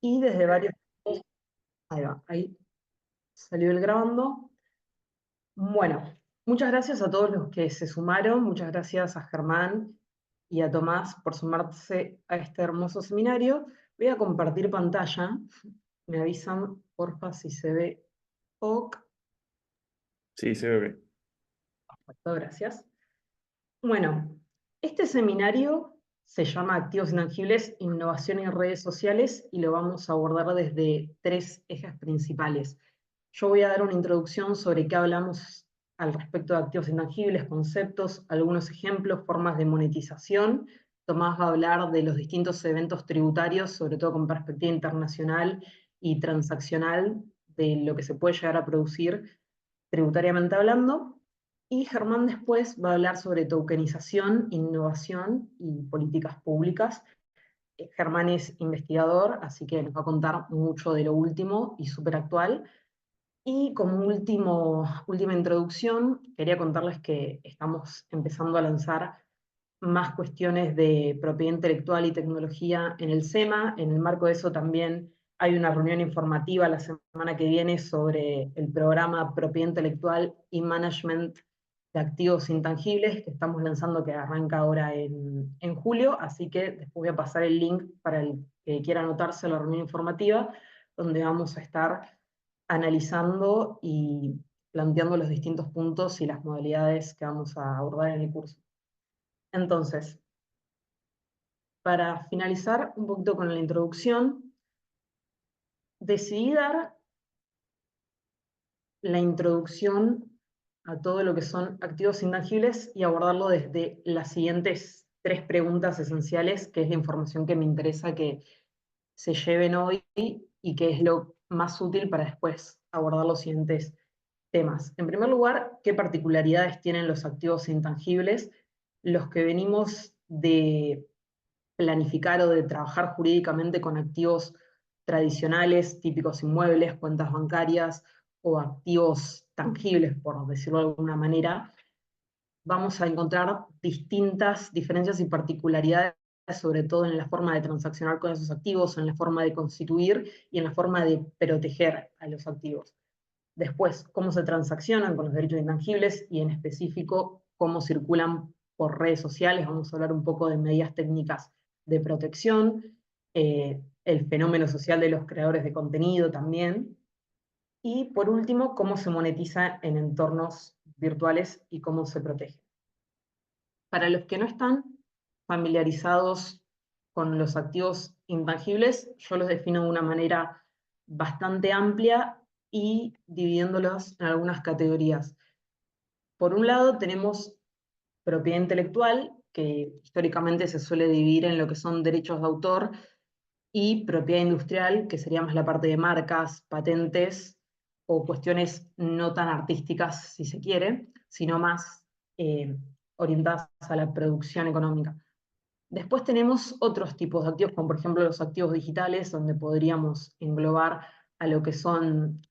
y desde varios... Ahí va, ahí salió el grabando. Bueno, muchas gracias a todos los que se sumaron, muchas gracias a Germán y a Tomás por sumarse a este hermoso seminario. Voy a compartir pantalla, me avisan porfa si se ve OK. Sí, se ve bien. Perfecto, gracias. Bueno, este seminario se llama Activos Intangibles, Innovación en Redes Sociales y lo vamos a abordar desde 3 ejes principales. Yo voy a dar una introducción sobre qué hablamos al respecto de activos intangibles, conceptos, algunos ejemplos, formas de monetización. Tomás va a hablar de los distintos eventos tributarios, sobre todo con perspectiva internacional y transaccional, de lo que se puede llegar a producir tributariamente hablando. Y Germán después va a hablar sobre tokenización, innovación y políticas públicas. Germán es investigador, así que nos va a contar mucho de lo último y súper actual. Y como última introducción, quería contarles que estamos empezando a lanzar más cuestiones de propiedad intelectual y tecnología en el SEMA. En el marco de eso también hay una reunión informativa la semana que viene sobre el programa Propiedad Intelectual y Management de Activos Intangibles que estamos lanzando, que arranca ahora en julio, así que después voy a pasar el link para el que quiera anotarse a la reunión informativa, donde vamos a estar analizando y planteando los distintos puntos y las modalidades que vamos a abordar en el curso. Entonces, para finalizar un poquito con la introducción, decidí dar la introducción a todo lo que son activos intangibles y abordarlo desde las siguientes 3 preguntas esenciales, que es la información que me interesa que se lleven hoy y que es lo más útil para después abordar los siguientes temas. En primer lugar, ¿qué particularidades tienen los activos intangibles? Los que venimos de planificar o de trabajar jurídicamente con activos tradicionales, típicos inmuebles, cuentas bancarias o activos tangibles, por decirlo de alguna manera, vamos a encontrar distintas diferencias y particularidades, sobre todo en la forma de transaccionar con esos activos, en la forma de constituir y en la forma de proteger a los activos. Después, cómo se transaccionan con los derechos intangibles y en específico cómo circulan por redes sociales. Vamos a hablar un poco de medidas técnicas de protección, el fenómeno social de los creadores de contenido también. Y por último, cómo se monetiza en entornos virtuales y cómo se protege. Para los que no están familiarizados con los activos intangibles, yo los defino de una manera bastante amplia y dividiéndolos en algunas categorías. Por un lado tenemos propiedad intelectual, que históricamente se suele dividir en lo que son derechos de autor, y propiedad industrial, que sería más la parte de marcas, patentes o cuestiones no tan artísticas, si se quiere, sino más eh, orientadas a la producción económica. Después tenemos otros tipos de activos, como por ejemplo los activos digitales, donde podríamos englobar a lo que son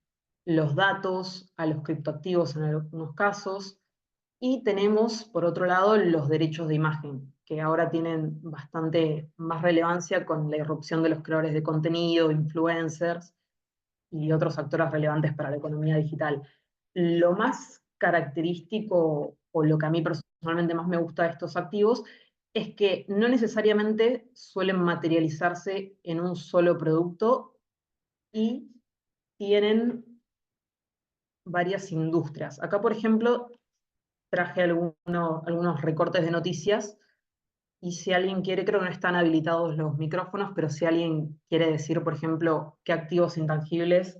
los datos, a los criptoactivos en algunos casos, y tenemos, por otro lado, los derechos de imagen, que ahora tienen bastante más relevancia con la irrupción de los creadores de contenido, influencers y otros actores relevantes para la economía digital. Lo más característico, o lo que a mí personalmente más me gusta de estos activos, es que no necesariamente suelen materializarse en un solo producto y tienen varias industrias. Acá, por ejemplo, traje algunos recortes de noticias y si alguien quiere, creo que no están habilitados los micrófonos, pero si alguien quiere decir, por ejemplo, qué activos intangibles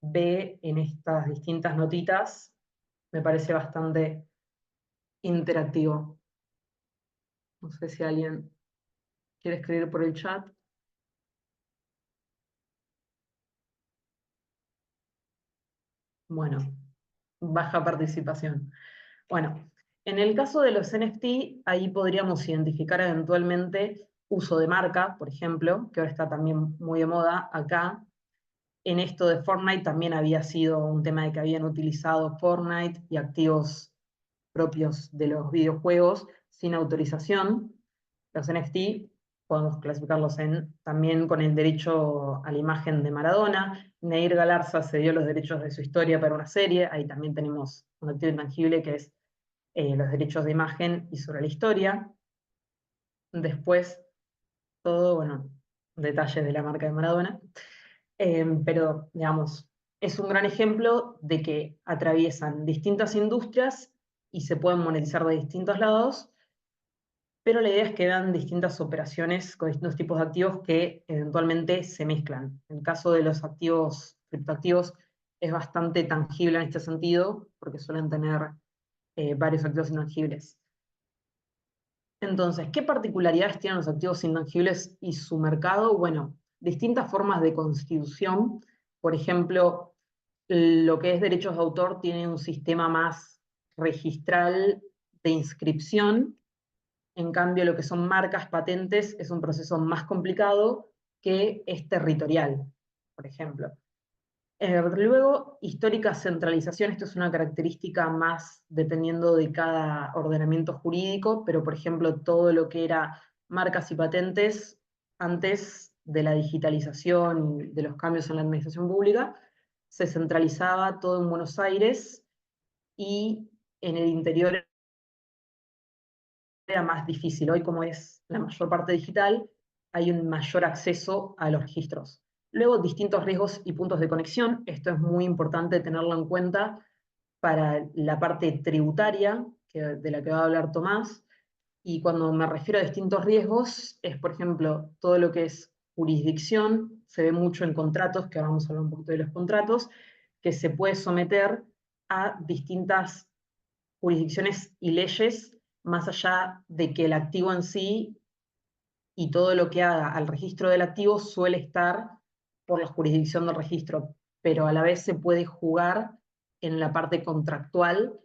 ve en estas distintas notitas, me parece bastante interactivo. No sé si alguien quiere escribir por el chat. Bueno, baja participación. Bueno, en el caso de los NFT, ahí podríamos identificar eventualmente uso de marca, por ejemplo, que ahora está también muy de moda acá. En esto de Fortnite también había sido un tema de que habían utilizado Fortnite y activos propios de los videojuegos sin autorización, los NFT. podemos clasificarlos también con el derecho a la imagen de Maradona. Nair Galarza cedió los derechos de su historia para una serie, ahí también tenemos un activo intangible que es los derechos de imagen y sobre la historia. Después, todo, bueno, detalles de la marca de Maradona. Pero, digamos, es un gran ejemplo de que atraviesan distintas industrias y se pueden monetizar de distintos lados, pero la idea es que dan distintas operaciones con distintos tipos de activos que eventualmente se mezclan. En el caso de los activos, criptoactivos, es bastante tangible en este sentido, porque suelen tener varios activos intangibles. Entonces, ¿qué particularidades tienen los activos intangibles y su mercado? Bueno, distintas formas de constitución. Por ejemplo, lo que es derechos de autor tiene un sistema más registral de inscripción. En cambio, lo que son marcas, patentes, es un proceso más complicado que es territorial, por ejemplo. Luego, histórica centralización, esto es una característica más dependiendo de cada ordenamiento jurídico, pero por ejemplo, todo lo que era marcas y patentes antes de la digitalización y de los cambios en la administración pública, se centralizaba todo en Buenos Aires y en el interior era más difícil. Hoy, como es la mayor parte digital, hay un mayor acceso a los registros. Luego, distintos riesgos y puntos de conexión. Esto es muy importante tenerlo en cuenta para la parte tributaria, de la que va a hablar Tomás. Y cuando me refiero a distintos riesgos, es, por ejemplo, todo lo que es jurisdicción, se ve mucho en contratos, que ahora vamos a hablar un poquito de los contratos, que se puede someter a distintas jurisdicciones y leyes, más allá de que el activo en sí y todo lo que haga al registro del activo suele estar por la jurisdicción del registro, pero a la vez se puede jugar en la parte contractual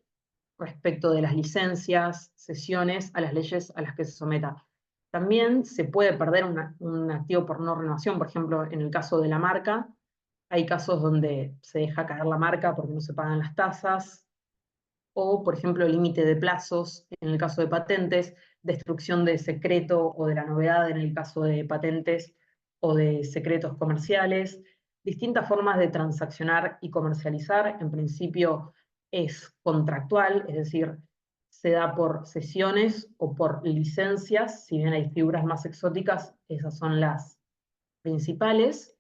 respecto de las licencias, cesiones, a las leyes a las que se someta. También se puede perder un activo por no renovación, por ejemplo, en el caso de la marca, hay casos donde se deja caer la marca porque no se pagan las tasas, o, por ejemplo, límite de plazos en el caso de patentes, destrucción de secreto o de la novedad en el caso de patentes o de secretos comerciales, distintas formas de transaccionar y comercializar. En principio es contractual, es decir, se da por sesiones o por licencias, si bien hay figuras más exóticas, esas son las principales.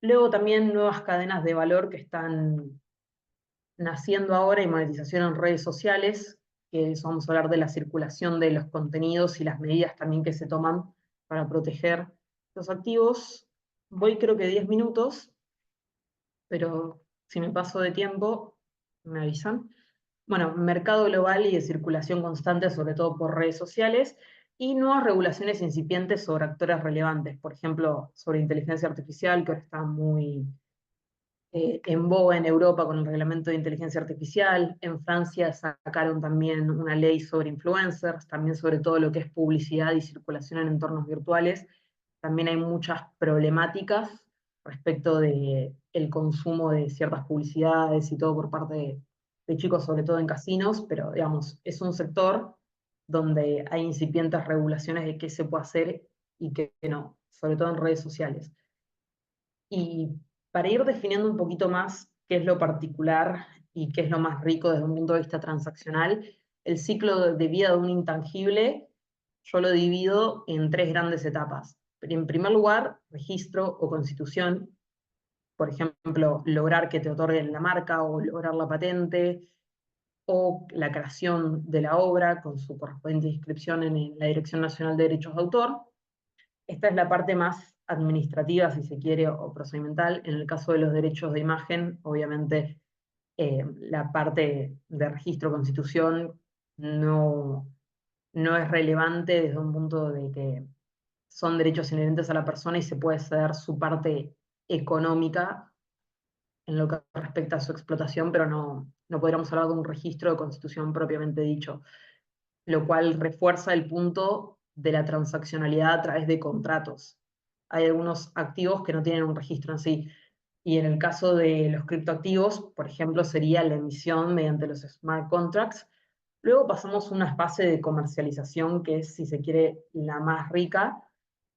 Luego también nuevas cadenas de valor que están naciendo ahora y monetización en redes sociales, que vamos a hablar de la circulación de los contenidos y las medidas también que se toman para proteger los activos. Voy creo que 10 minutos, pero si me paso de tiempo, me avisan. Bueno, mercado global y de circulación constante, sobre todo por redes sociales, y nuevas regulaciones incipientes sobre actores relevantes, por ejemplo, sobre inteligencia artificial, que ahora está muy en boga en Europa con el reglamento de inteligencia artificial. En Francia sacaron también una ley sobre influencers, también sobre todo lo que es publicidad y circulación en entornos virtuales. También hay muchas problemáticas respecto de el consumo de ciertas publicidades y todo por parte de chicos, sobre todo en casinos, pero digamos, es un sector donde hay incipientes regulaciones de qué se puede hacer y qué no, sobre todo en redes sociales. Y para ir definiendo un poquito más qué es lo particular y qué es lo más rico desde un punto de vista transaccional, el ciclo de vida de un intangible yo lo divido en tres grandes etapas. En primer lugar, registro o constitución, por ejemplo, lograr que te otorguen la marca o lograr la patente, o la creación de la obra con su correspondiente inscripción en la Dirección Nacional de Derechos de Autor. Esta es la parte más administrativa, si se quiere, o procedimental. En el caso de los derechos de imagen, obviamente la parte de registro, constitución, no es relevante desde un punto de que son derechos inherentes a la persona y se puede ceder su parte económica en lo que respecta a su explotación, pero no podríamos hablar de un registro de constitución propiamente dicho, lo cual refuerza el punto de la transaccionalidad a través de contratos. Hay algunos activos que no tienen un registro en sí, y en el caso de los criptoactivos, por ejemplo, sería la emisión mediante los smart contracts. Luego pasamos a una fase de comercialización que es, si se quiere, la más rica,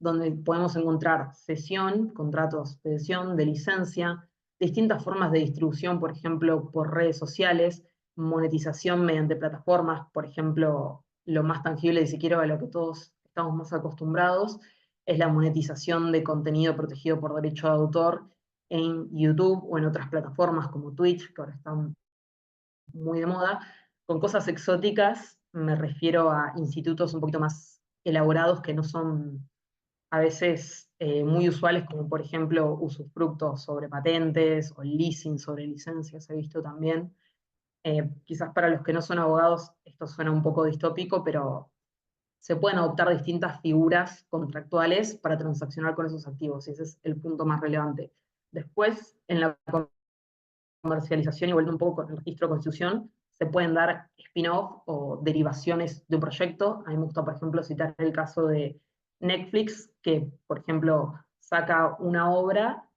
donde podemos encontrar cesión, contratos de cesión, de licencia, distintas formas de distribución, por ejemplo, por redes sociales, monetización mediante plataformas, por ejemplo, lo más tangible, si quiero, a lo que todos estamos más acostumbrados, es la monetización de contenido protegido por derecho de autor en YouTube o en otras plataformas como Twitch, que ahora están muy de moda. Con cosas exóticas me refiero a institutos un poquito más elaborados que no son a veces muy usuales, como por ejemplo usufructo sobre patentes o leasing sobre licencias, he visto también. Quizás para los que no son abogados esto suena un poco distópico, pero se pueden adoptar distintas figuras contractuales para transaccionar con esos activos, y ese es el punto más relevante. Después, en la comercialización y volviendo un poco con el registro de constitución, se pueden dar spin-off o derivaciones de un proyecto. A mí me gusta, por ejemplo, citar el caso de Netflix, que, por ejemplo, saca una obra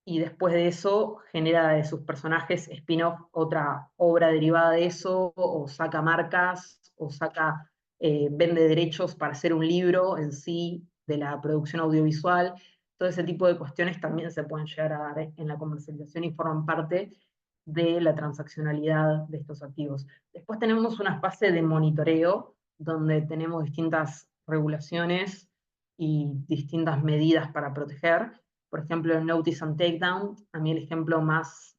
y después de eso genera de sus personajes spin-off otra obra derivada de eso, o saca marcas, o saca, vende derechos para hacer un libro en sí de la producción audiovisual. Todo ese tipo de cuestiones también se pueden llegar a dar en la comercialización y forman parte de la transaccionalidad de estos activos. Después tenemos una fase de monitoreo, donde tenemos distintas regulaciones y distintas medidas para proteger. Por ejemplo, el Notice and Takedown, a mí el ejemplo más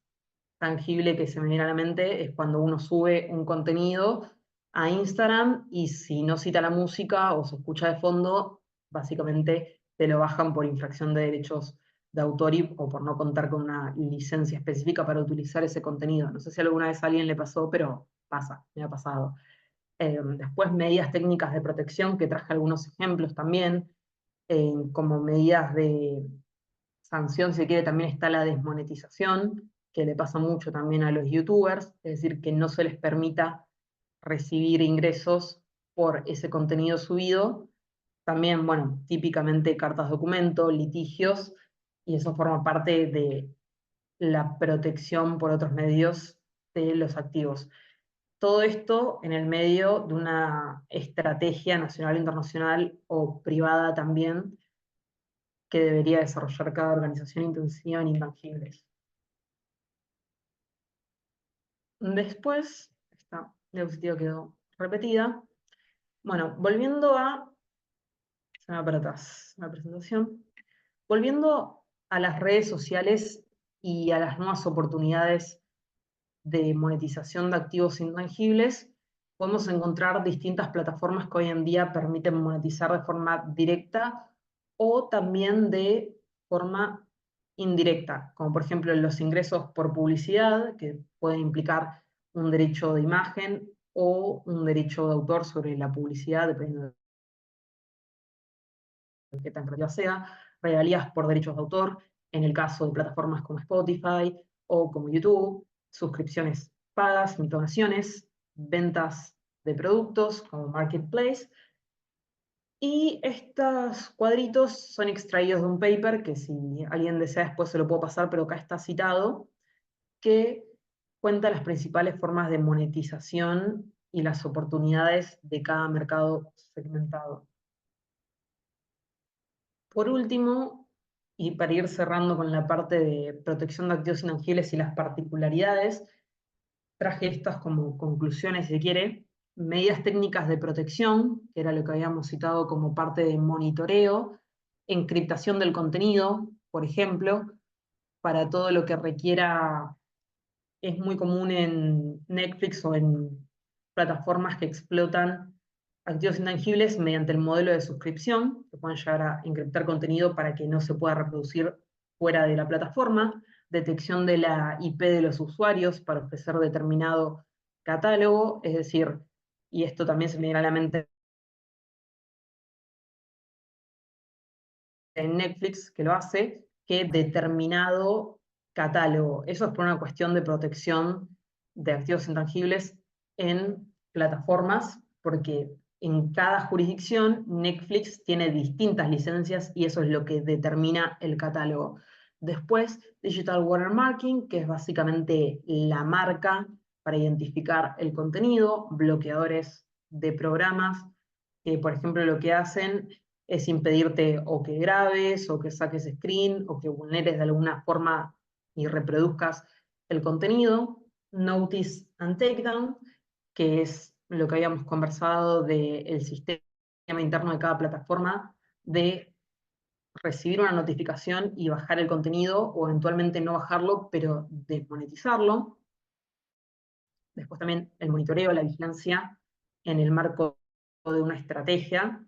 tangible que se me viene a la mente es cuando uno sube un contenido a Instagram y si no cita la música o se escucha de fondo, básicamente te lo bajan por infracción de derechos de autor o por no contar con una licencia específica para utilizar ese contenido. No sé si alguna vez a alguien le pasó, pero pasa, me ha pasado. Después, medidas técnicas de protección, que traje algunos ejemplos también, como medidas de sanción, si quiere, también está la desmonetización, que le pasa mucho también a los youtubers, es decir, que no se les permita recibir ingresos por ese contenido subido. También, bueno, típicamente cartas documento, litigios, y eso forma parte de la protección por otros medios de los activos. Todo esto en el medio de una estrategia nacional, internacional o privada también, que debería desarrollar cada organización intensiva en intangibles. Después, esta diapositiva quedó repetida. Bueno, volviendo a... Se me va para atrás la presentación. Volviendo a las redes sociales y a las nuevas oportunidades de monetización de activos intangibles, podemos encontrar distintas plataformas que hoy en día permiten monetizar de forma directa o también de forma indirecta, como por ejemplo los ingresos por publicidad, que pueden implicar un derecho de imagen o un derecho de autor sobre la publicidad, dependiendo de qué tan creativa sea, regalías por derechos de autor, en el caso de plataformas como Spotify o como YouTube, suscripciones pagas, donaciones, ventas de productos como Marketplace. Y estos cuadritos son extraídos de un paper que si alguien desea después se lo puedo pasar, pero acá está citado, que cuenta las principales formas de monetización y las oportunidades de cada mercado segmentado. Por último, y para ir cerrando con la parte de protección de activos intangibles y las particularidades, traje estas como conclusiones, si quiere, medidas técnicas de protección, que era lo que habíamos citado como parte de monitoreo, encriptación del contenido, por ejemplo, para todo lo que requiera, es muy común en Netflix o en plataformas que explotan activos intangibles mediante el modelo de suscripción, que pueden llegar a encriptar contenido para que no se pueda reproducir fuera de la plataforma, detección de la IP de los usuarios para ofrecer determinado catálogo, es decir, y esto también se me viene a la mente en Netflix, que lo hace, que determinado catálogo. Eso es por una cuestión de protección de activos intangibles en plataformas, porque en cada jurisdicción Netflix tiene distintas licencias y eso es lo que determina el catálogo. Después, Digital Watermarking, que es básicamente la marca para identificar el contenido, bloqueadores de programas, que por ejemplo lo que hacen es impedirte o que grabes, o que saques screen, o que vulneres de alguna forma y reproduzcas el contenido. Notice and Takedown, que es lo que habíamos conversado del sistema interno de cada plataforma, de recibir una notificación y bajar el contenido, o eventualmente no bajarlo, pero desmonetizarlo. Después también el monitoreo, la vigilancia en el marco de una estrategia,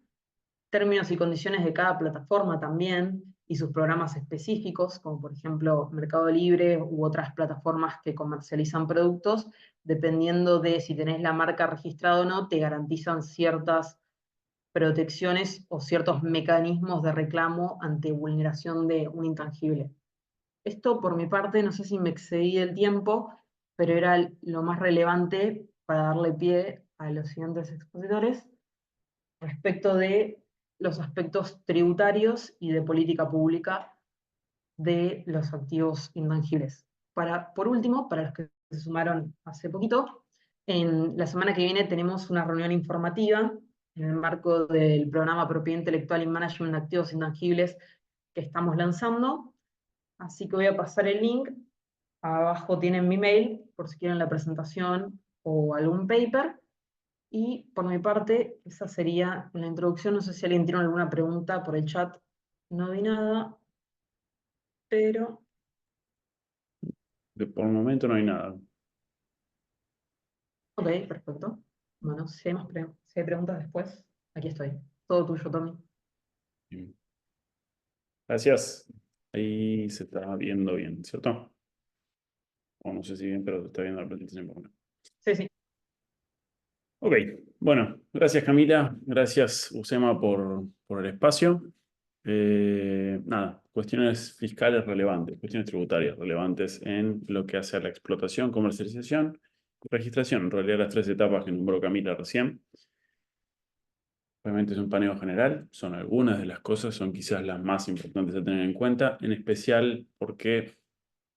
términos y condiciones de cada plataforma también, y sus programas específicos, como por ejemplo Mercado Libre u otras plataformas que comercializan productos, dependiendo de si tenés la marca registrada o no, te garantizan ciertas protecciones o ciertos mecanismos de reclamo ante vulneración de un intangible. Esto por mi parte, no sé si me excedí del tiempo, pero era lo más relevante para darle pie a los siguientes expositores respecto de los aspectos tributarios y de política pública de los activos intangibles. Por último, para los que se sumaron hace poquito, en la semana que viene tenemos una reunión informativa en el marco del programa Propiedad Intelectual y Management de Activos Intangibles que estamos lanzando. Así que voy a pasar el link. Abajo tienen mi mail por si quieren la presentación o algún paper. Y por mi parte, esa sería la introducción. No sé si alguien tiene alguna pregunta por el chat. No vi nada, pero... Por el momento no hay nada. Ok, perfecto. Bueno, si hay preguntas después, aquí estoy. Todo tuyo, Tommy. Bien. Gracias. Ahí se está viendo bien, ¿cierto? O no sé si bien, pero se está viendo la presentación por lo menos. Sí, sí. Ok, bueno, gracias Camila, gracias Usema por el espacio. Nada, cuestiones fiscales relevantes, cuestiones tributarias relevantes en lo que hace a la explotación, comercialización y registración. En realidad las tres etapas que nombró Camila recién. Obviamente es un paneo general, son algunas de las cosas, son quizás las más importantes a tener en cuenta, en especial porque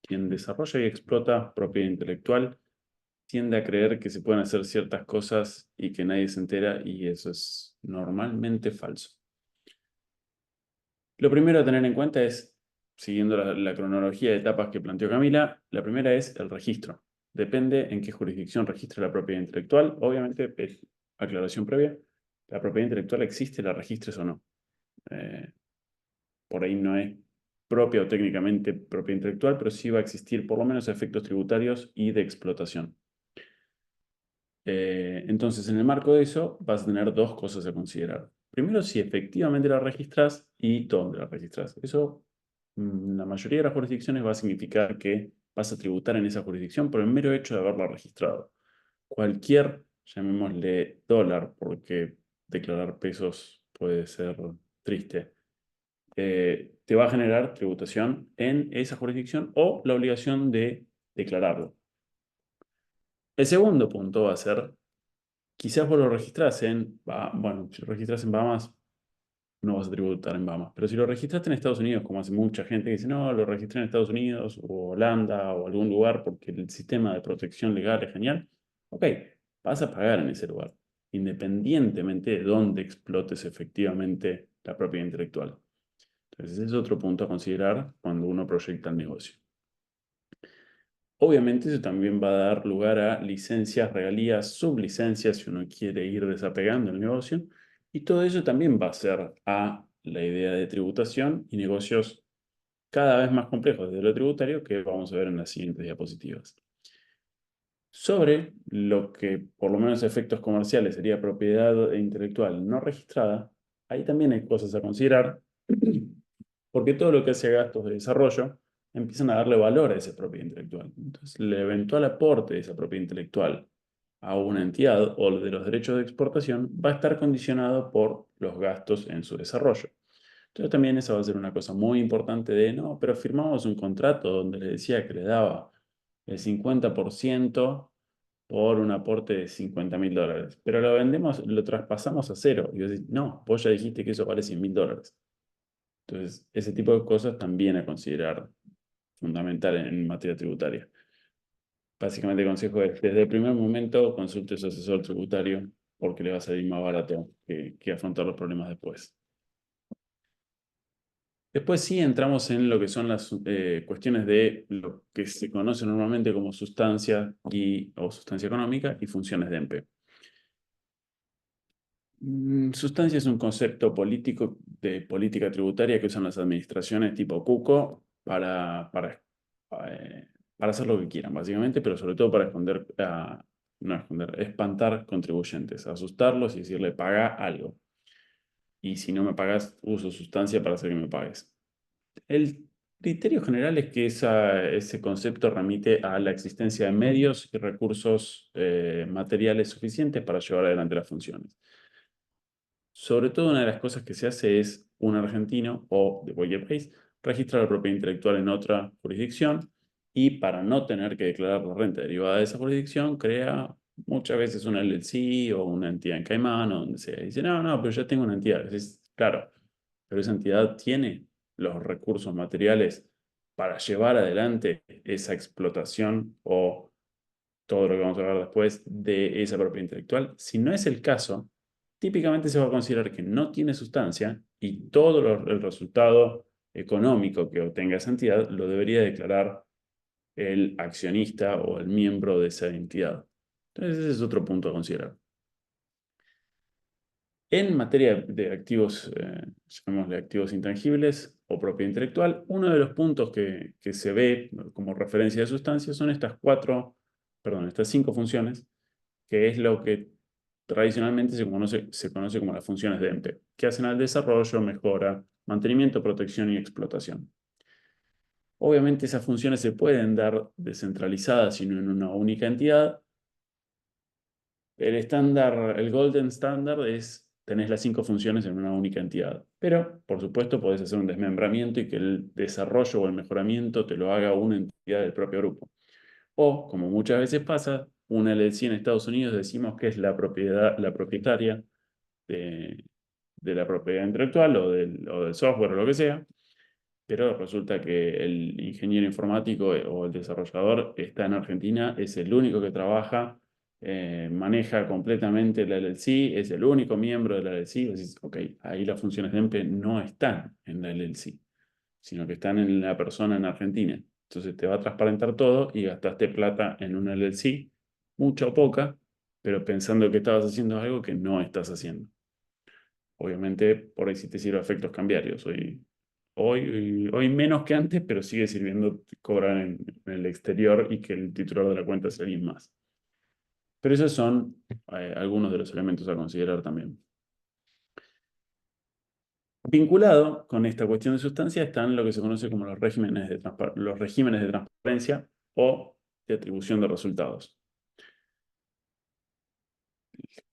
quien desarrolla y explota propiedad intelectual tiende a creer que se pueden hacer ciertas cosas y que nadie se entera, y eso es normalmente falso. Lo primero a tener en cuenta es, siguiendo la cronología de etapas que planteó Camila, la primera es el registro. Depende en qué jurisdicción registra la propiedad intelectual. Obviamente, aclaración previa, la propiedad intelectual existe, la registres o no. Eh, por ahí no es propia o técnicamente propiedad intelectual, pero sí va a existir por lo menos efectos tributarios y de explotación. Entonces, en el marco de eso, vas a tener dos cosas a considerar. Primero, si efectivamente la registras y dónde la registras. Eso, la mayoría de las jurisdicciones va a significar que vas a tributar en esa jurisdicción por el mero hecho de haberla registrado. Cualquier, llamémosle dólar, porque declarar pesos puede ser triste, te va a generar tributación en esa jurisdicción o la obligación de declararlo. El segundo punto va a ser, quizás vos lo registrás bueno, si lo registras en Bahamas, no vas a tributar en Bahamas, pero si lo registraste en Estados Unidos, como hace mucha gente que dice, no, lo registré en Estados Unidos o Holanda o algún lugar porque el sistema de protección legal es genial, ok, vas a pagar en ese lugar, independientemente de dónde explotes efectivamente la propiedad intelectual. Entonces, ese es otro punto a considerar cuando uno proyecta el negocio. Obviamente eso también va a dar lugar a licencias, regalías, sublicencias, si uno quiere ir desapegando el negocio. Y todo eso también va a ser a la idea de tributación y negocios cada vez más complejos desde lo tributario que vamos a ver en las siguientes diapositivas. Sobre lo que por lo menos a efectos comerciales sería propiedad intelectual no registrada, ahí también hay cosas a considerar, porque todo lo que hace gastos de desarrollo empiezan a darle valor a esa propiedad intelectual. Entonces, el eventual aporte de esa propiedad intelectual a una entidad o de los derechos de exportación va a estar condicionado por los gastos en su desarrollo. Entonces, también esa va a ser una cosa muy importante de, no, pero firmamos un contrato donde le decía que le daba el 50% por un aporte de $50.000, pero lo vendemos, lo traspasamos a cero. Y vos decís, no, vos ya dijiste que eso vale $100.000. Entonces, ese tipo de cosas también a considerar fundamental en materia tributaria. Básicamente el consejo es, desde el primer momento, consulte a su asesor tributario porque le va a salir más barato que afrontar los problemas después. Después sí entramos en lo que son las cuestiones de lo que se conoce normalmente como sustancia o sustancia económica y funciones de EMPE. Sustancia es un concepto político de política tributaria que usan las administraciones tipo Cuco para hacer lo que quieran, básicamente, pero sobre todo para no esconder, espantar contribuyentes, asustarlos y decirle paga algo. Y si no me pagas, uso sustancia para hacer que me pagues. El criterio general es que ese concepto remite a la existencia de medios y recursos materiales suficientes para llevar adelante las funciones. Sobre todo, una de las cosas que se hace es un argentino o de cualquier país registrar la propiedad intelectual en otra jurisdicción y para no tener que declarar la renta derivada de esa jurisdicción, crea muchas veces una LLC o una entidad en Caimán o donde sea. Y dice, no, no, pero ya tengo una entidad. Claro, pero esa entidad tiene los recursos materiales para llevar adelante esa explotación o todo lo que vamos a ver después de esa propiedad intelectual. Si no es el caso, típicamente se va a considerar que no tiene sustancia y todo el resultado económico que obtenga esa entidad lo debería declarar el accionista o el miembro de esa entidad. Entonces ese es otro punto a considerar. En materia de activos, llamémosle activos intangibles o propiedad intelectual, uno de los puntos que se ve como referencia de sustancia son estas 5 funciones, que es lo que tradicionalmente se conoce como las funciones de EMPE, que hacen al desarrollo, mejora, mantenimiento, protección y explotación. Obviamente esas funciones se pueden dar descentralizadas, sino en una única entidad. El golden standard es tenés las 5 funciones en una única entidad. Pero, por supuesto, podés hacer un desmembramiento y que el desarrollo o el mejoramiento te lo haga una entidad del propio grupo. O, como muchas veces pasa, una LLC en Estados Unidos decimos que es la propietaria de la propiedad intelectual o del software o lo que sea, pero resulta que el ingeniero informático o el desarrollador está en Argentina, es el único que trabaja, maneja completamente la LLC, es el único miembro de la LLC. Y decís, ok, ahí las funciones de EMPE no están en la LLC, sino que están en la persona en Argentina. Entonces te va a transparentar todo y gastaste plata en una LLC, mucha o poca, pero pensando que estabas haciendo algo que no estás haciendo. Obviamente, por ahí sí te sirve a efectos cambiarios. Hoy menos que antes, pero sigue sirviendo cobrar en el exterior y que el titular de la cuenta sea alguien más. Pero esos son algunos de los elementos a considerar también. Vinculado con esta cuestión de sustancia están lo que se conoce como los regímenes de transparencia o de atribución de resultados.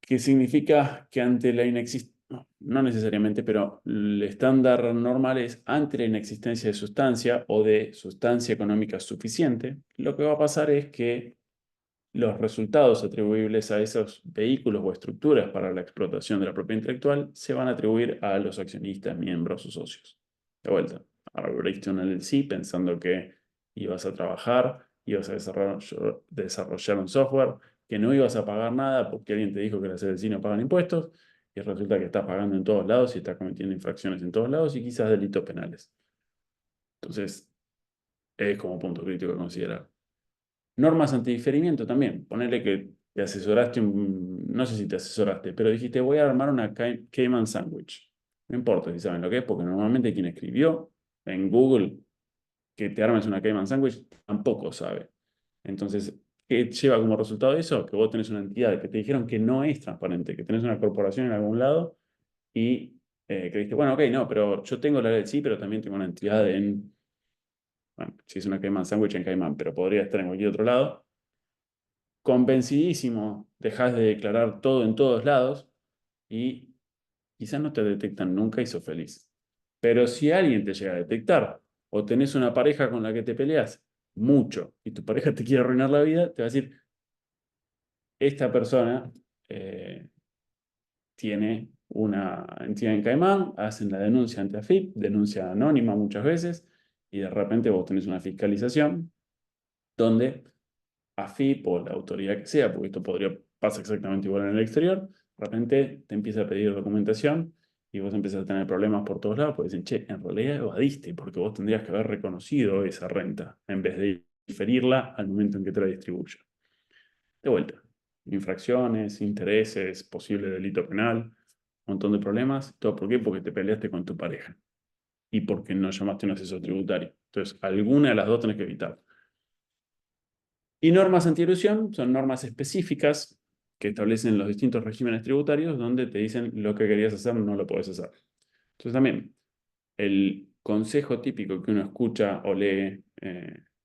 Que significa que ante la inexistencia, no necesariamente, pero el estándar normal es ante la inexistencia de sustancia o de sustancia económica suficiente, lo que va a pasar es que los resultados atribuibles a esos vehículos o estructuras para la explotación de la propiedad intelectual se van a atribuir a los accionistas, miembros o socios. De vuelta, abriste una LLC pensando que ibas a trabajar, ibas a desarrollar un software, que no ibas a pagar nada porque alguien te dijo que las LLC no pagan impuestos, y resulta que estás pagando en todos lados y estás cometiendo infracciones en todos lados y quizás delitos penales. Entonces, es como punto crítico a considerar. Normas antidiferimiento también. Ponerle que te asesoraste, no sé si te asesoraste, pero dijiste voy a armar una Cayman Sandwich. No importa si saben lo que es, porque normalmente quien escribió en Google que te armes una Cayman Sandwich tampoco sabe. Entonces, ¿qué lleva como resultado de eso? Que vos tenés una entidad que te dijeron que no es transparente, que tenés una corporación en algún lado y que dijiste, bueno, ok, no, pero yo tengo la LLC, pero también tengo una entidad bueno, si es una Cayman Sandwich en Caimán, pero podría estar en cualquier otro lado. Convencidísimo, dejas de declarar todo en todos lados y quizás no te detectan nunca y sos feliz. Pero si alguien te llega a detectar o tenés una pareja con la que te peleas mucho y tu pareja te quiere arruinar la vida, te va a decir, esta persona tiene una entidad en Caimán, hacen la denuncia ante AFIP, denuncia anónima muchas veces, y de repente vos tenés una fiscalización donde AFIP o la autoridad que sea, porque esto pasa exactamente igual en el exterior, de repente te empieza a pedir documentación y vos empezás a tener problemas por todos lados, porque dicen, che, en realidad evadiste, porque vos tendrías que haber reconocido esa renta, en vez de diferirla al momento en que te la distribuya. De vuelta, infracciones, intereses, posible delito penal, un montón de problemas. ¿Todo por qué? Porque te peleaste con tu pareja y porque no llamaste a un asesor tributario. Entonces, alguna de las dos tenés que evitar. Y normas antielusión son normas específicas que establecen los distintos regímenes tributarios donde te dicen lo que querías hacer no lo podés hacer. Entonces también, el consejo típico que uno escucha o lee,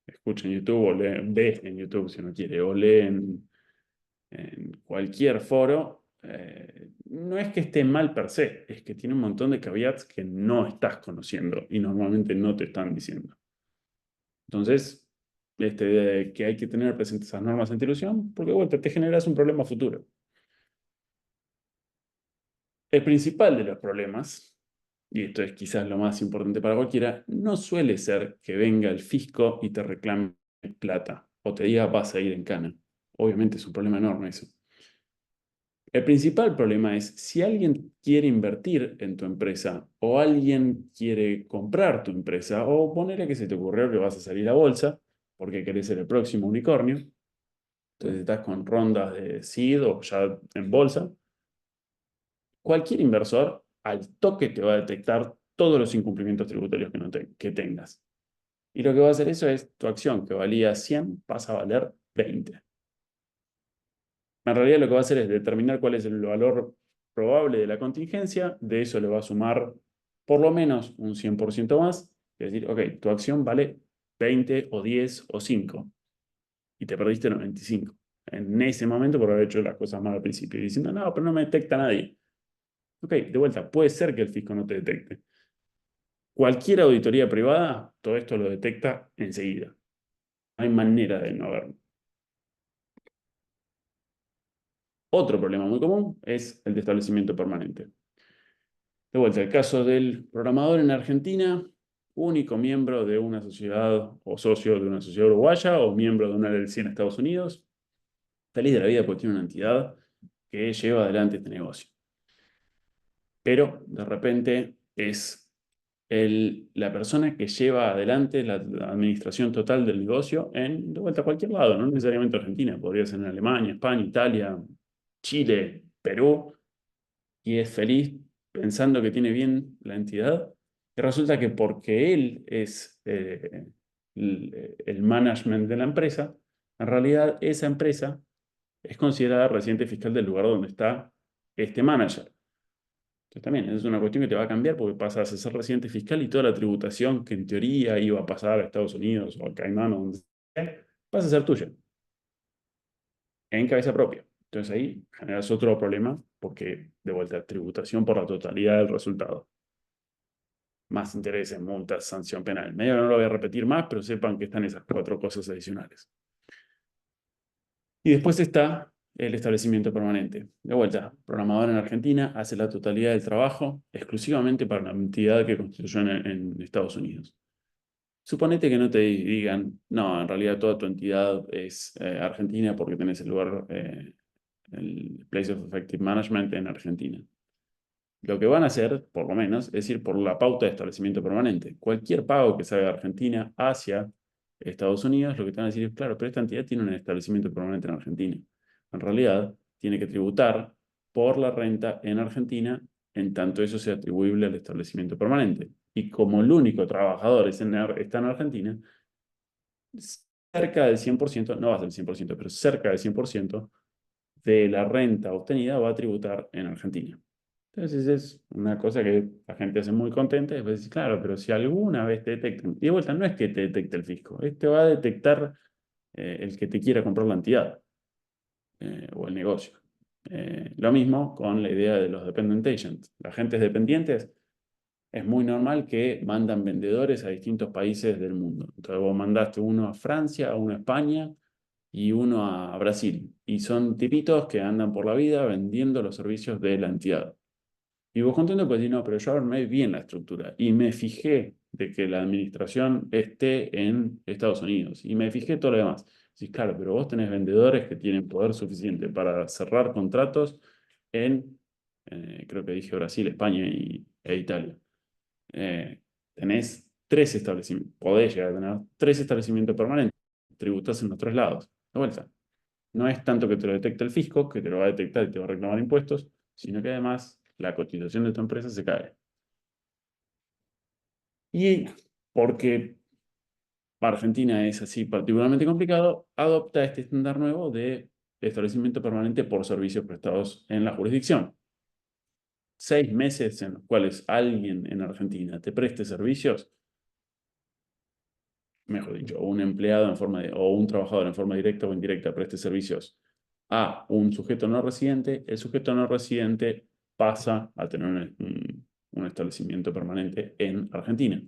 escucha en YouTube o ve en YouTube si uno quiere, o lee en cualquier foro, no es que esté mal per se, es que tiene un montón de caveats que no estás conociendo y normalmente no te están diciendo. Entonces, que hay que tener presentes esas normas anti-elusión, porque bueno, te generas un problema futuro. El principal de los problemas, y esto es quizás lo más importante para cualquiera, no suele ser que venga el fisco y te reclame plata o te diga vas a ir en cana. Obviamente es un problema enorme eso. El principal problema es si alguien quiere invertir en tu empresa o alguien quiere comprar tu empresa o ponerle que se te ocurrió que vas a salir a bolsa porque querés ser el próximo unicornio, entonces estás con rondas de seed o ya en bolsa, cualquier inversor al toque te va a detectar todos los incumplimientos tributarios que tengas. Y lo que va a hacer eso es tu acción que valía 100 pasa a valer 20. En realidad lo que va a hacer es determinar cuál es el valor probable de la contingencia, de eso le va a sumar por lo menos un 100% más, es decir, ok, tu acción vale 20 o 10 o 5 y te perdiste 95 en ese momento por haber hecho las cosas mal al principio y diciendo, no, pero no me detecta nadie. Ok, de vuelta, puede ser que el fisco no te detecte. Cualquier auditoría privada, todo esto lo detecta enseguida. No hay manera de no verlo. Otro problema muy común es el de establecimiento permanente. De vuelta, el caso del programador en Argentina, único miembro de una sociedad o socio de una sociedad uruguaya o miembro de una LLC en Estados Unidos, feliz de la vida porque tiene una entidad que lleva adelante este negocio. Pero de repente es la persona que lleva adelante la administración total del negocio de vuelta a cualquier lado, no necesariamente Argentina, podría ser en Alemania, España, Italia, Chile, Perú, y es feliz pensando que tiene bien la entidad, y resulta que porque él es el management de la empresa, en realidad esa empresa es considerada residente fiscal del lugar donde está este manager. Entonces también es una cuestión que te va a cambiar porque pasas a ser residente fiscal y toda la tributación que en teoría iba a pasar a Estados Unidos o a Caimán o donde sea, pasa a ser tuya, en cabeza propia. Entonces ahí generas otro problema porque, de vuelta, tributación por la totalidad del resultado. Más intereses, multas, sanción penal. Medio que no lo voy a repetir más, pero sepan que están esas 4 cosas adicionales. Y después está el establecimiento permanente. De vuelta, programador en Argentina hace la totalidad del trabajo exclusivamente para la entidad que constituyó en Estados Unidos. Suponete que no te digan, no, en realidad toda tu entidad es argentina porque tenés el lugar, el Place of Effective Management en Argentina. Lo que van a hacer, por lo menos, es ir por la pauta de establecimiento permanente. Cualquier pago que salga de Argentina hacia Estados Unidos, lo que te van a decir es, claro, pero esta entidad tiene un establecimiento permanente en Argentina. En realidad, tiene que tributar por la renta en Argentina, en tanto eso sea atribuible al establecimiento permanente. Y como el único trabajador está en Argentina, cerca del 100%, no va a ser el 100%, pero cerca del 100% de la renta obtenida va a tributar en Argentina. Entonces es una cosa que la gente hace muy contenta y después dice, claro, pero si alguna vez te detectan, y de vuelta no es que te detecte el fisco, te va a detectar el que te quiera comprar la entidad o el negocio. Lo mismo con la idea de los dependent agents. Las agentes dependientes es muy normal que mandan vendedores a distintos países del mundo. Entonces vos mandaste uno a Francia, uno a España y uno a Brasil. Y son tipitos que andan por la vida vendiendo los servicios de la entidad. Y vos contento pues decís, no, pero yo armé bien la estructura y me fijé de que la administración esté en Estados Unidos y me fijé todo lo demás. Sí, claro, pero vos tenés vendedores que tienen poder suficiente para cerrar contratos en creo que dije Brasil, España e Italia. Tenés 3 establecimientos, podés llegar a tener 3 establecimientos permanentes, tributás en los 3 lados. De vuelta, no es tanto que te lo detecte el fisco, que te lo va a detectar y te va a reclamar impuestos, sino que además la cotización de tu empresa se cae. Y porque Argentina es así particularmente complicado, adopta este estándar nuevo de establecimiento permanente por servicios prestados en la jurisdicción. 6 meses en los cuales alguien en Argentina te preste servicios, mejor dicho, un empleado o un trabajador en forma directa o indirecta preste servicios a un sujeto no residente, el sujeto no residente pasa a tener un establecimiento permanente en Argentina.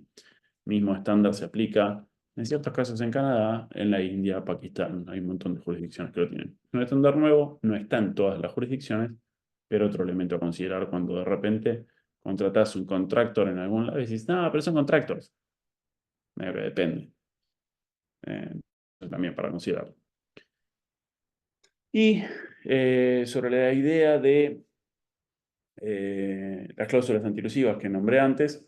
Mismo estándar se aplica en ciertos casos en Canadá, en la India, Pakistán. Hay un montón de jurisdicciones que lo tienen. Es un estándar nuevo, no está en todas las jurisdicciones, pero otro elemento a considerar cuando de repente contratás un contractor en algún lado y decís, no, pero son contractors. Medio que depende. Eso también para considerar. Y sobre la idea de las cláusulas antilusivas que nombré antes,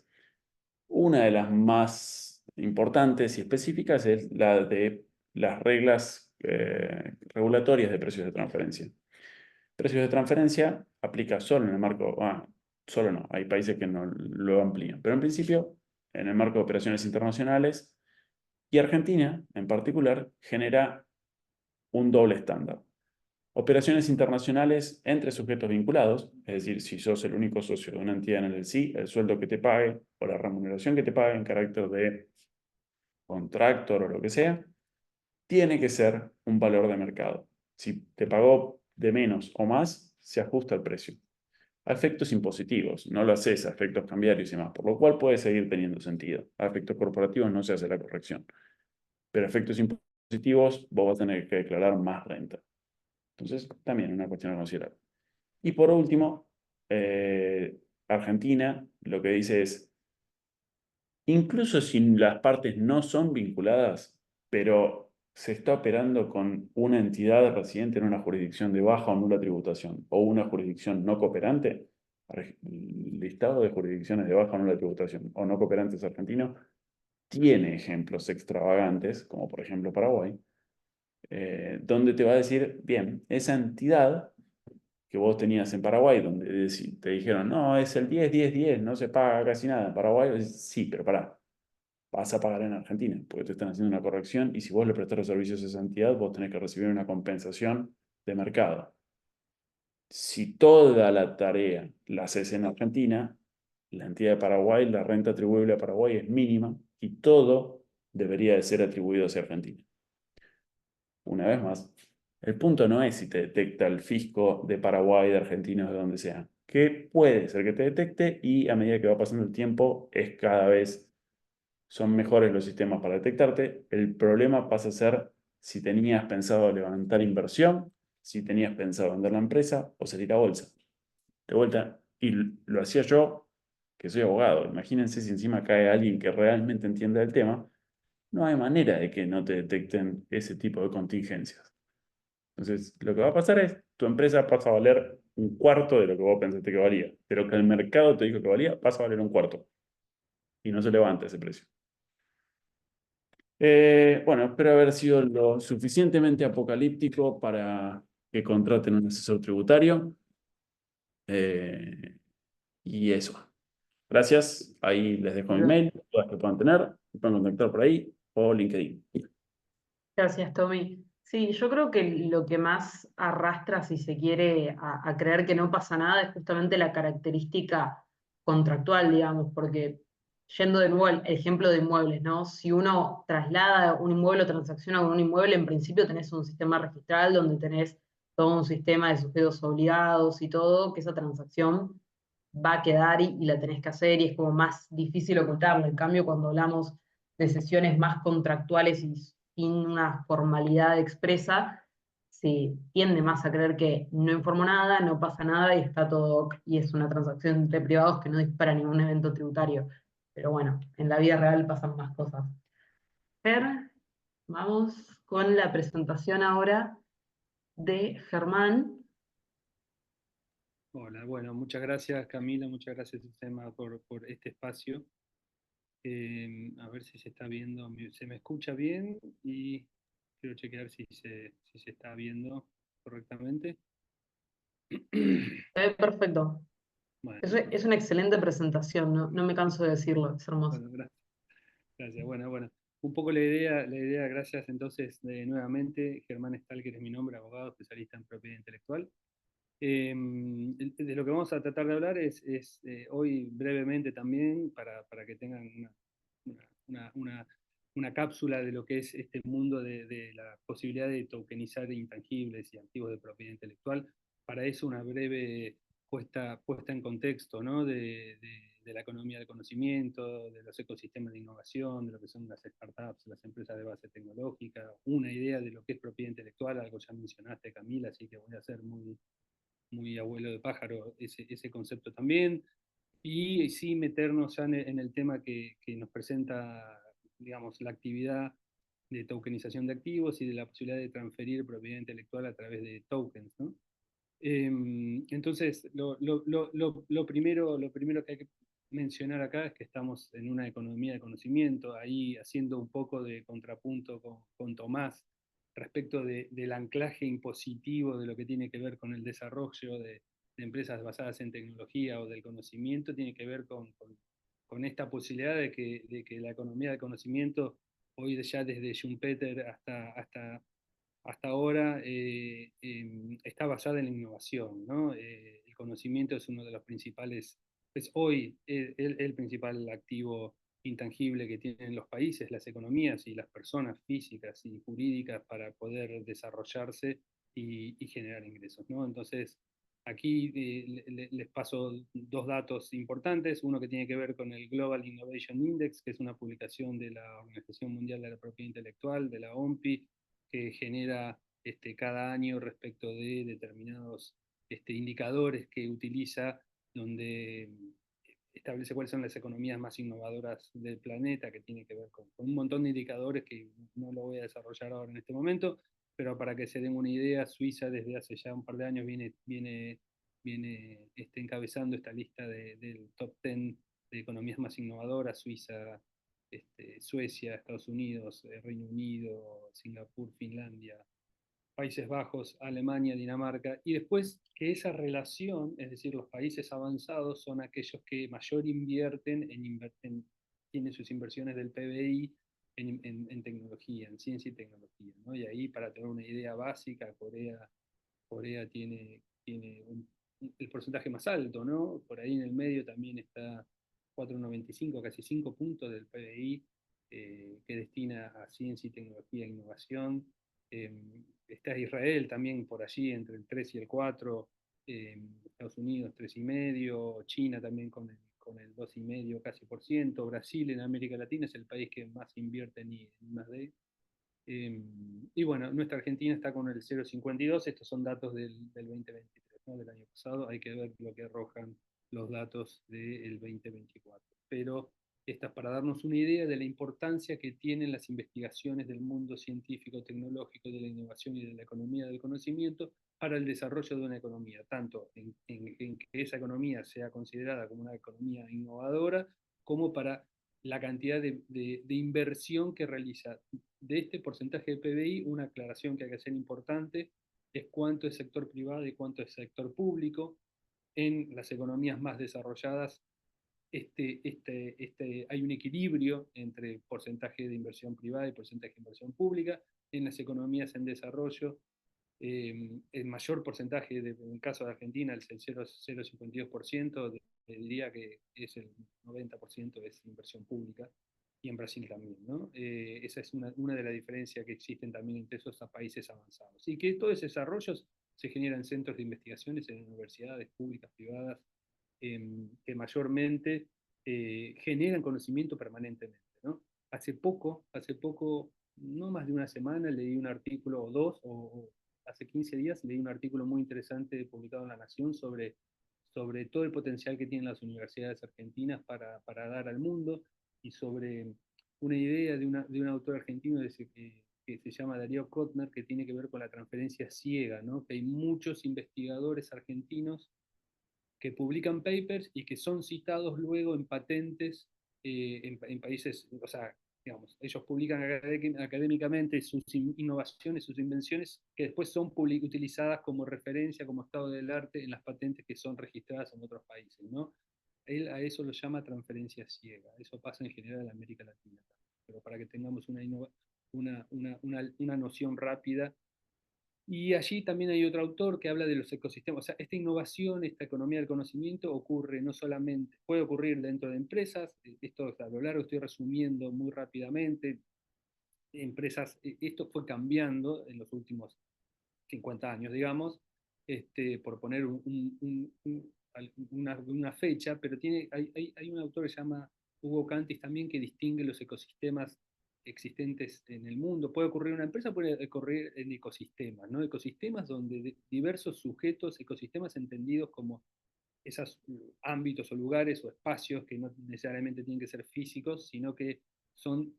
una de las más importantes y específicas es la de las reglas regulatorias de precios de transferencia. Precios de transferencia aplica solo en el marco, solo no, hay países que no lo amplían, pero en principio en el marco de operaciones internacionales y Argentina en particular genera un doble estándar. Operaciones internacionales entre sujetos vinculados, es decir, si sos el único socio de una entidad en el LC, el sueldo que te pague o la remuneración que te pague en carácter de contractor o lo que sea, tiene que ser un valor de mercado. Si te pagó de menos o más, se ajusta el precio. A efectos impositivos, no lo haces a efectos cambiarios y más, por lo cual puede seguir teniendo sentido. A efectos corporativos no se hace la corrección. Pero a efectos impositivos, vos vas a tener que declarar más renta. Entonces, también una cuestión a considerar. Y por último, Argentina lo que dice es, incluso si las partes no son vinculadas, pero se está operando con una entidad residente en una jurisdicción de baja o nula tributación o una jurisdicción no cooperante, el listado de jurisdicciones de baja o nula tributación o no cooperantes argentinos tiene ejemplos extravagantes, como por ejemplo Paraguay, donde te va a decir, bien, esa entidad que vos tenías en Paraguay, donde te dijeron, no, es el 10-10-10, no se paga casi nada en Paraguay, sí, pero pará, vas a pagar en Argentina, porque te están haciendo una corrección y si vos le prestás los servicios a esa entidad, vos tenés que recibir una compensación de mercado. Si toda la tarea la haces en Argentina, la entidad de Paraguay, la renta atribuible a Paraguay es mínima y todo debería de ser atribuido hacia Argentina. Una vez más, el punto no es si te detecta el fisco de Paraguay, de Argentina o de donde sea, que puede ser que te detecte y a medida que va pasando el tiempo es cada vez son mejores los sistemas para detectarte. El problema pasa a ser si tenías pensado levantar inversión, si tenías pensado vender la empresa o salir a bolsa. De vuelta, y lo hacía yo, que soy abogado. Imagínense si encima cae alguien que realmente entienda el tema, no hay manera de que no te detecten ese tipo de contingencias. Entonces, lo que va a pasar es, tu empresa pasa a valer un cuarto de lo que vos pensaste que valía. De lo que el mercado te dijo que valía, pasa a valer un cuarto. Y no se levanta ese precio. Bueno, espero haber sido lo suficientemente apocalíptico para que contraten un asesor tributario. Eh, y eso. Gracias. Ahí les dejo mi mail, todas que puedan tener. Me pueden contactar por ahí o LinkedIn. Gracias, Tommy. Sí, yo creo que lo que más arrastra, si se quiere, a creer que no pasa nada es justamente la característica contractual, digamos, porque yendo de nuevo al ejemplo de inmuebles, ¿no? Si uno traslada un inmueble o transacciona con un inmueble, en principio tenés un sistema registral donde tenés todo un sistema de sujetos obligados y todo, que esa transacción va a quedar y la tenés que hacer y es como más difícil ocultarlo. En cambio, cuando hablamos de sesiones más contractuales y sin una formalidad expresa, se tiende más a creer que no informó nada, no pasa nada y está todo ok, y es una transacción entre privados que no dispara ningún evento tributario. Pero bueno, en la vida real pasan más cosas. Fer, vamos con la presentación ahora de Germán. Hola, bueno, muchas gracias Camila, muchas gracias Susema por este espacio. A ver si se está viendo, se me escucha bien y quiero chequear si se está viendo correctamente. Perfecto. Bueno, Es una excelente presentación, no, no me canso de decirlo, es hermoso. bueno, gracias. Gracias. Bueno. Un poco la idea, gracias entonces nuevamente. Germán Stalker es mi nombre, abogado especialista en propiedad intelectual. De lo que vamos a tratar de hablar es hoy brevemente también, para que tengan una, una- una- una cápsula de lo que es este mundo de la posibilidad de tokenizar intangibles y activos de propiedad intelectual. Para eso una breve puesta en contexto, ¿no? de la economía del conocimiento, de los ecosistemas de innovación, de lo que son las startups, las empresas de base tecnológica, una idea de lo que es propiedad intelectual, algo ya mencionaste Camila, así que voy a ser muy abuelo de pájaro ese concepto también, y sí meternos ya en el tema que nos presenta, digamos, la actividad de tokenización de activos y de la posibilidad de transferir propiedad intelectual a través de tokens, ¿no? Entonces, lo primero que hay que mencionar acá es que estamos en una economía de conocimiento, ahí haciendo un poco de contrapunto con Tomás respecto del anclaje impositivo de lo que tiene que ver con el desarrollo de empresas basadas en tecnología o del conocimiento, tiene que ver con esta posibilidad de que la economía del conocimiento, hoy ya desde Schumpeter hasta ahora está basada en la innovación, ¿no? El conocimiento es uno de los principales, es hoy el principal activo intangible que tienen los países, las economías y las personas físicas y jurídicas para poder desarrollarse y generar ingresos, ¿no? Entonces, aquí les paso dos datos importantes, uno que tiene que ver con el Global Innovation Index, que es una publicación de la Organización Mundial de la Propiedad Intelectual, de la OMPI, que genera cada año respecto de determinados indicadores que utiliza, donde establece cuáles son las economías más innovadoras del planeta, que tiene que ver con un montón de indicadores que no lo voy a desarrollar ahora en este momento, pero para que se den una idea, Suiza desde hace ya un par de años viene encabezando esta lista del top 10 de economías más innovadoras: Suiza, Suecia, Estados Unidos, Reino Unido, Singapur, Finlandia, Países Bajos, Alemania, Dinamarca, y después que esa relación, es decir, los países avanzados son aquellos que mayor invierten tienen sus inversiones del PBI en tecnología, en ciencia y tecnología, ¿no? Y ahí, para tener una idea básica, Corea tiene el porcentaje más alto, ¿no? Por ahí en el medio también está 4,95, casi 5 puntos del PBI que destina a ciencia y tecnología e innovación. Eh, Está Israel también por allí entre el 3 y el 4, Estados Unidos 3,5, China también con el 2,5 casi por ciento, Brasil en América Latina es el país que más invierte en I+D. Y bueno, nuestra Argentina está con el 0,52, estos son datos del 2023, ¿no? Del año pasado, hay que ver lo que arrojan los datos del 2024. Pero esta es para darnos una idea de la importancia que tienen las investigaciones del mundo científico, tecnológico, de la innovación y de la economía del conocimiento para el desarrollo de una economía, tanto en que esa economía sea considerada como una economía innovadora, como para la cantidad de inversión que realiza. De este porcentaje de PBI, una aclaración que hay que hacer importante es cuánto es sector privado y cuánto es sector público. En las economías más desarrolladas hay un equilibrio entre porcentaje de inversión privada y porcentaje de inversión pública. En las economías en desarrollo, el mayor porcentaje, en el caso de Argentina, el 0,52%, diría que es el 90% es inversión pública, y en Brasil también, ¿no? Esa es una de las diferencias que existen también entre esos países avanzados. Y que todos esos desarrollos se generan en centros de investigaciones, en universidades públicas, privadas, que mayormente generan conocimiento permanentemente, ¿no? Hace poco, no más de una semana, leí un artículo o dos, o hace 15 días leí un artículo muy interesante publicado en La Nación sobre todo el potencial que tienen las universidades argentinas para dar al mundo, y sobre una idea de un autor argentino que se llama Darío Kotner, que tiene que ver con la transferencia ciega, ¿no? Que hay muchos investigadores argentinos que publican papers y que son citados luego en patentes en países, o sea, digamos, ellos publican académicamente sus innovaciones, sus invenciones, que después son utilizadas como referencia, como estado del arte en las patentes que son registradas en otros países, ¿no? Él a eso lo llama transferencia ciega. Eso pasa en general en América Latina. Pero para que tengamos una noción rápida. Y allí también hay otro autor que habla de los ecosistemas. O sea, esta innovación, esta economía del conocimiento ocurre no solamente, puede ocurrir dentro de empresas, esto a lo largo estoy resumiendo muy rápidamente, empresas, esto fue cambiando en los últimos 50 años, digamos, por poner una fecha, pero hay un autor que se llama Hugo Cantis también que distingue los ecosistemas existentes en el mundo. Puede ocurrir en una empresa, puede ocurrir en ecosistemas, ¿no? Ecosistemas donde diversos sujetos, ecosistemas entendidos como esos ámbitos o lugares o espacios que no necesariamente tienen que ser físicos, sino que son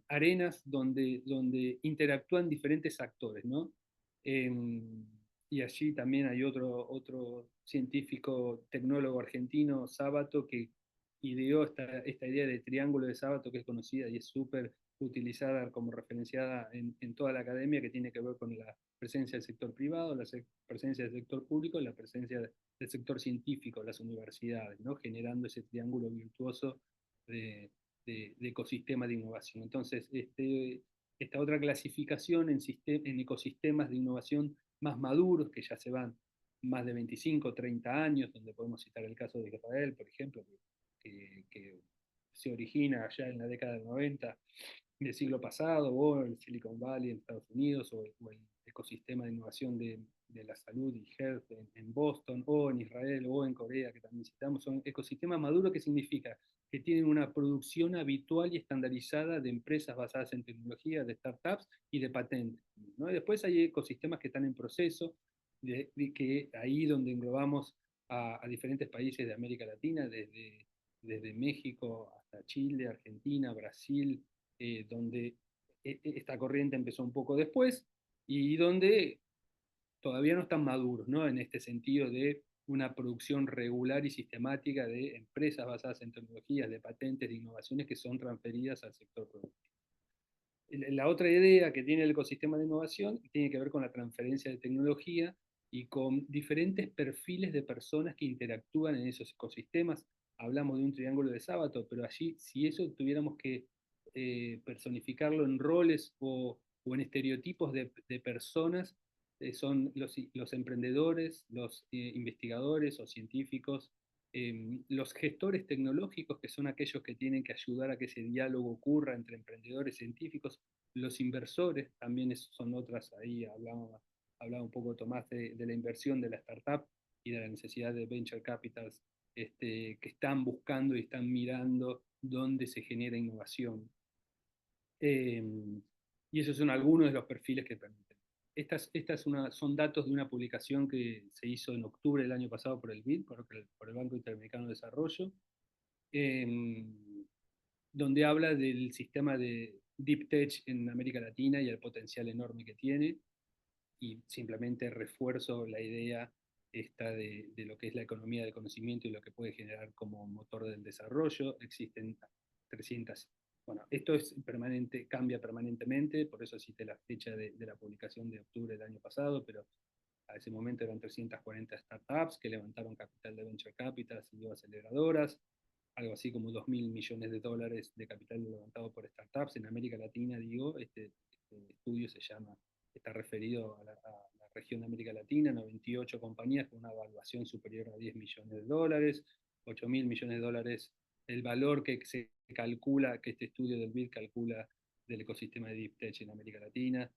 arenas donde interactúan diferentes actores, ¿no? Y allí también hay otro científico, tecnólogo argentino, Sábato, que ideó esta idea de triángulo de Sábato, que es conocida y es súper utilizada como referenciada en toda la academia, que tiene que ver con la presencia del sector privado, la presencia del sector público y la presencia del sector científico, las universidades, ¿no? Generando ese triángulo virtuoso de, de ecosistema de innovación. Entonces, esta otra clasificación en ecosistemas de innovación más maduros, que ya se van más de 25, 30 años, donde podemos citar el caso de Israel, por ejemplo, que se origina allá en la década del 90 del siglo pasado, o el Silicon Valley en Estados Unidos, o el ecosistema de innovación de la salud y health en Boston, o en Israel, o en Corea, que también citamos, son ecosistemas maduros, que significa que tienen una producción habitual y estandarizada de empresas basadas en tecnología, de startups y de patentes, ¿no? Y después hay ecosistemas que están en proceso, que ahí donde englobamos a diferentes países de América Latina, desde México hasta Chile, Argentina, Brasil, donde esta corriente empezó un poco después y donde todavía no están maduros, ¿no? En este sentido de una producción regular y sistemática de empresas basadas en tecnologías, de patentes, de innovaciones que son transferidas al sector productivo. La otra idea que tiene el ecosistema de innovación tiene que ver con la transferencia de tecnología y con diferentes perfiles de personas que interactúan en esos ecosistemas. Hablamos de un triángulo de Sábato, pero allí, si eso tuviéramos que personificarlo en roles o en estereotipos de personas, son los emprendedores, los investigadores o científicos, los gestores tecnológicos, que son aquellos que tienen que ayudar a que ese diálogo ocurra entre emprendedores científicos, los inversores, también son otras, ahí hablaba un poco Tomás de la inversión de la startup y de la necesidad de venture capitals que están buscando y están mirando dónde se genera innovación. Y esos son algunos de los perfiles que permiten. Son datos de una publicación que se hizo en octubre del año pasado por el BID, por el Banco Interamericano de Desarrollo, donde habla del sistema de Deep Tech en América Latina y el potencial enorme que tiene, y simplemente refuerzo la idea esta de lo que es la economía del conocimiento y lo que puede generar como motor del desarrollo. Existen 300. Bueno, esto es permanente, cambia permanentemente, por eso cité la fecha de la publicación de octubre del año pasado, pero a ese momento eran 340 startups que levantaron capital de venture capital y aceleradoras, algo así como 2.000 millones de dólares de capital levantado por startups. En América Latina, digo, este estudio está referido a la región de América Latina, 98 compañías con una evaluación superior a 10 millones de dólares, 8.000 millones de dólares, el valor que se calcula, que este estudio del BID calcula del ecosistema de Deep Tech en América Latina.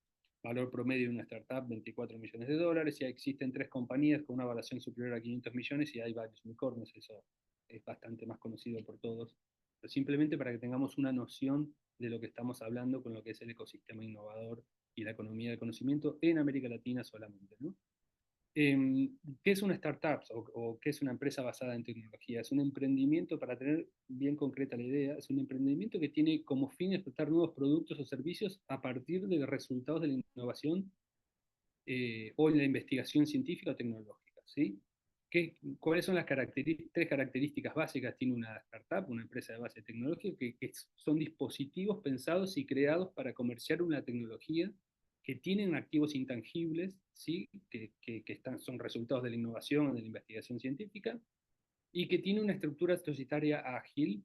Valor promedio de una startup, 24 millones de dólares, y existen 3 compañías con una evaluación superior a 500 millones y hay varios unicornios, eso es bastante más conocido por todos, pero simplemente para que tengamos una noción de lo que estamos hablando con lo que es el ecosistema innovador y la economía del conocimiento en América Latina solamente, ¿no? ¿Qué es una startup o qué es una empresa basada en tecnología? Es un emprendimiento, para tener bien concreta la idea, es un emprendimiento que tiene como fin explotar nuevos productos o servicios a partir de los resultados de la innovación o la investigación científica o tecnológica, ¿sí? ¿Cuáles son las tres características básicas? Tiene una startup, una empresa de base tecnológica, que son dispositivos pensados y creados para comerciar una tecnología que tienen activos intangibles, ¿sí? Son resultados de la innovación, de la investigación científica, y que tiene una estructura societaria ágil,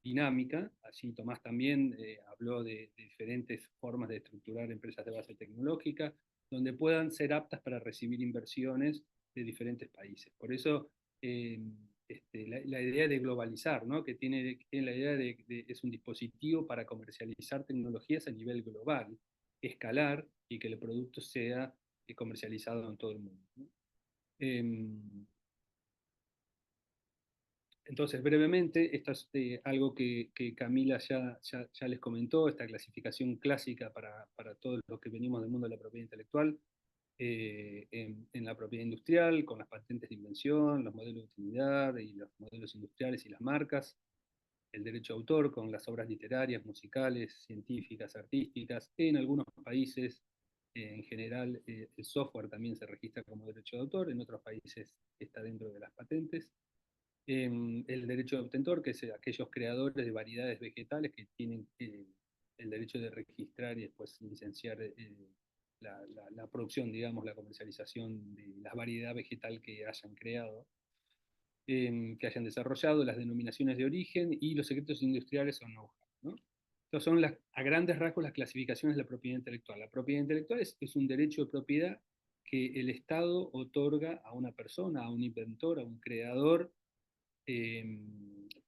dinámica. Así Tomás también habló de diferentes formas de estructurar empresas de base tecnológica, donde puedan ser aptas para recibir inversiones de diferentes países. Por eso la idea de globalizar, ¿no? que tiene la idea es un dispositivo para comercializar tecnologías a nivel global, escalar y que el producto sea comercializado en todo el mundo, ¿no? Entonces, brevemente, esto es algo que Camila ya les comentó, esta clasificación clásica para todos los que venimos del mundo de la propiedad intelectual, en la propiedad industrial, con las patentes de invención, los modelos de utilidad y los modelos industriales y las marcas, el derecho de autor con las obras literarias, musicales, científicas, artísticas. En algunos países, en general, el software también se registra como derecho de autor, en otros países está dentro de las patentes. El derecho de obtentor, que es aquellos creadores de variedades vegetales que tienen el derecho de registrar y después licenciar la producción, digamos, la comercialización de la variedad vegetal que hayan creado, que hayan desarrollado, las denominaciones de origen y los secretos industriales o know-how, ¿no? Estas son a grandes rasgos las clasificaciones de la propiedad intelectual. La propiedad intelectual es un derecho de propiedad que el Estado otorga a una persona, a un inventor, a un creador,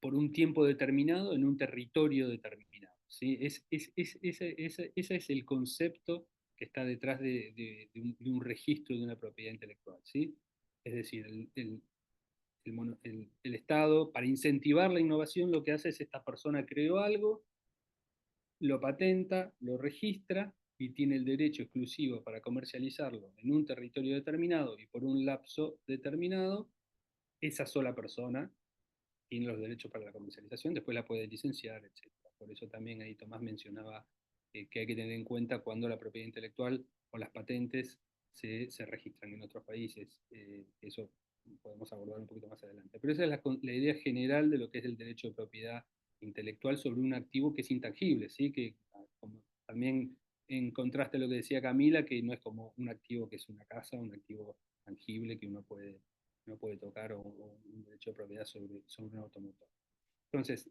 por un tiempo determinado en un territorio determinado, ¿sí? Ese es el concepto que está detrás de un registro de una propiedad intelectual, ¿sí? Es decir, el Estado, para incentivar la innovación, lo que hace es: esta persona creó algo, lo patenta, lo registra y tiene el derecho exclusivo para comercializarlo en un territorio determinado y por un lapso determinado. Esa sola persona tiene los derechos para la comercialización, después la puede licenciar, etc. Por eso también ahí Tomás mencionaba que hay que tener en cuenta cuando la propiedad intelectual o las patentes se registran en otros países. Eso podemos abordar un poquito más adelante. Pero esa es la idea general de lo que es el derecho de propiedad intelectual sobre un activo que es intangible, ¿sí? Que como también en contraste a lo que decía Camila, que no es como un activo que es una casa, un activo tangible que uno puede tocar, o un derecho de propiedad sobre un automotor. Entonces,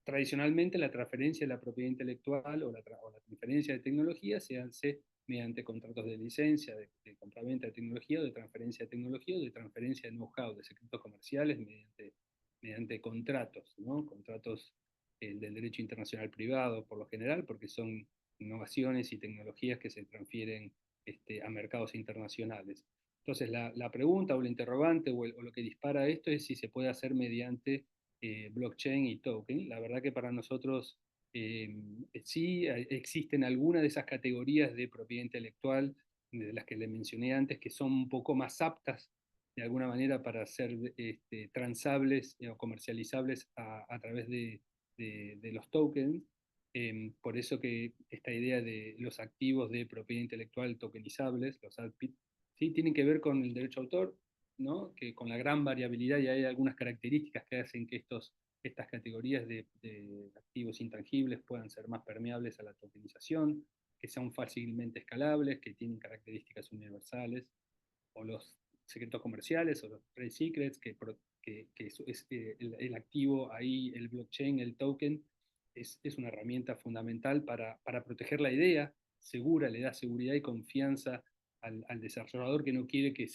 tradicionalmente la transferencia de la propiedad intelectual o la transferencia de tecnología se hace mediante contratos de licencia, de compraventa de tecnología, o de transferencia de tecnología, o de transferencia de know-how, de secretos comerciales, mediante contratos, ¿no? Contratos del derecho internacional privado, por lo general, porque son innovaciones y tecnologías que se transfieren a mercados internacionales. Entonces, la pregunta o el interrogante o lo que dispara esto es si se puede hacer mediante blockchain y token. La verdad que para nosotros sí existen algunas de esas categorías de propiedad intelectual, de las que le mencioné antes, que son un poco más aptas de alguna manera para ser transables o comercializables a través de los tokens. Por eso que esta idea de los activos de propiedad intelectual tokenizables, los ADPIT, ¿sí? Tienen que ver con el derecho a autor, ¿no? Que con la gran variabilidad, y hay algunas características que hacen que estas categorías de activos intangibles puedan ser más permeables a la tokenización, que sean fácilmente escalables, que tienen características universales, o los secretos comerciales o los trade secrets, que es el activo ahí, el blockchain, el token, es una herramienta fundamental para proteger la idea segura, le da seguridad y confianza al desarrollador, que no quiere que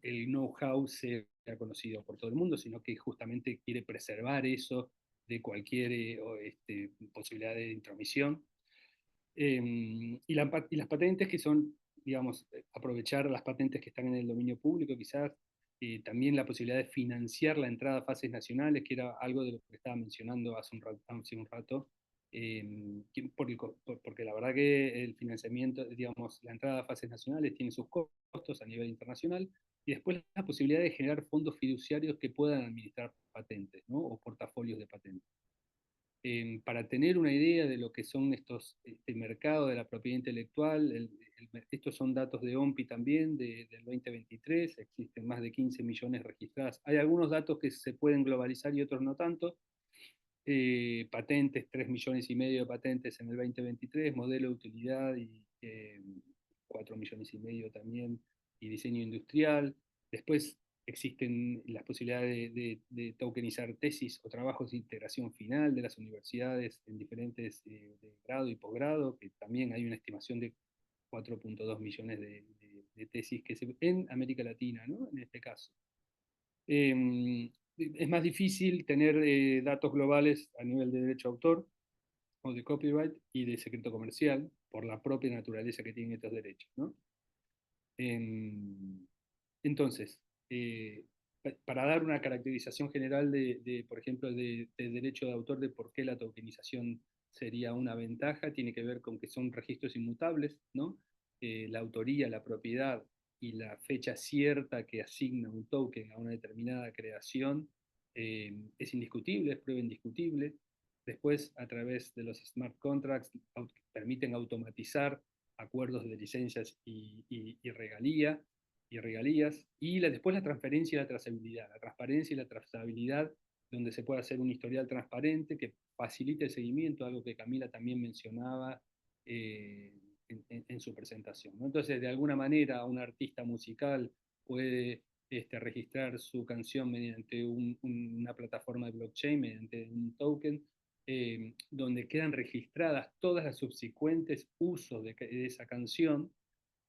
el know-how sea conocido por todo el mundo, sino que justamente quiere preservar eso de cualquier posibilidad de intromisión. Y las patentes, que son, digamos, aprovechar las patentes que están en el dominio público, quizás, también la posibilidad de financiar la entrada a fases nacionales, que era algo de lo que estaba mencionando hace un rato, porque la verdad que el financiamiento, digamos, la entrada a fases nacionales tiene sus costos a nivel internacional, y después la posibilidad de generar fondos fiduciarios que puedan administrar patentes, ¿no? O portafolios de patentes. Para tener una idea de lo que son este mercado de la propiedad intelectual, estos son datos de OMPI también, del 2023, existen más de 15 millones registradas. Hay algunos datos que se pueden globalizar y otros no tanto. Patentes, 3,5 millones de patentes en el 2023, modelo de utilidad y 4,5 millones también, y diseño industrial. Después existen las posibilidades de tokenizar tesis o trabajos de integración final de las universidades en diferentes de grado y posgrado, que también hay una estimación de 4,2 millones de tesis en América Latina, ¿no? En este caso. Es más difícil tener datos globales a nivel de derecho de autor o de copyright y de secreto comercial por la propia naturaleza que tienen estos derechos, ¿no? Entonces, para dar una caracterización general por ejemplo, de derecho de autor, de por qué la tokenización sería una ventaja, tiene que ver con que son registros inmutables, ¿no? La autoría, la propiedad y la fecha cierta que asigna un token a una determinada creación es indiscutible, es prueba indiscutible. Después, a través de los smart contracts, permiten automatizar acuerdos de licencias y regalías, y después la transferencia y la trazabilidad. La transparencia y la trazabilidad, donde se puede hacer un historial transparente que facilite el seguimiento, algo que Camila también mencionaba en su presentación, ¿no? Entonces, de alguna manera, un artista musical puede registrar su canción mediante una plataforma de blockchain, mediante un token, donde quedan registradas todas las subsecuentes usos de esa canción,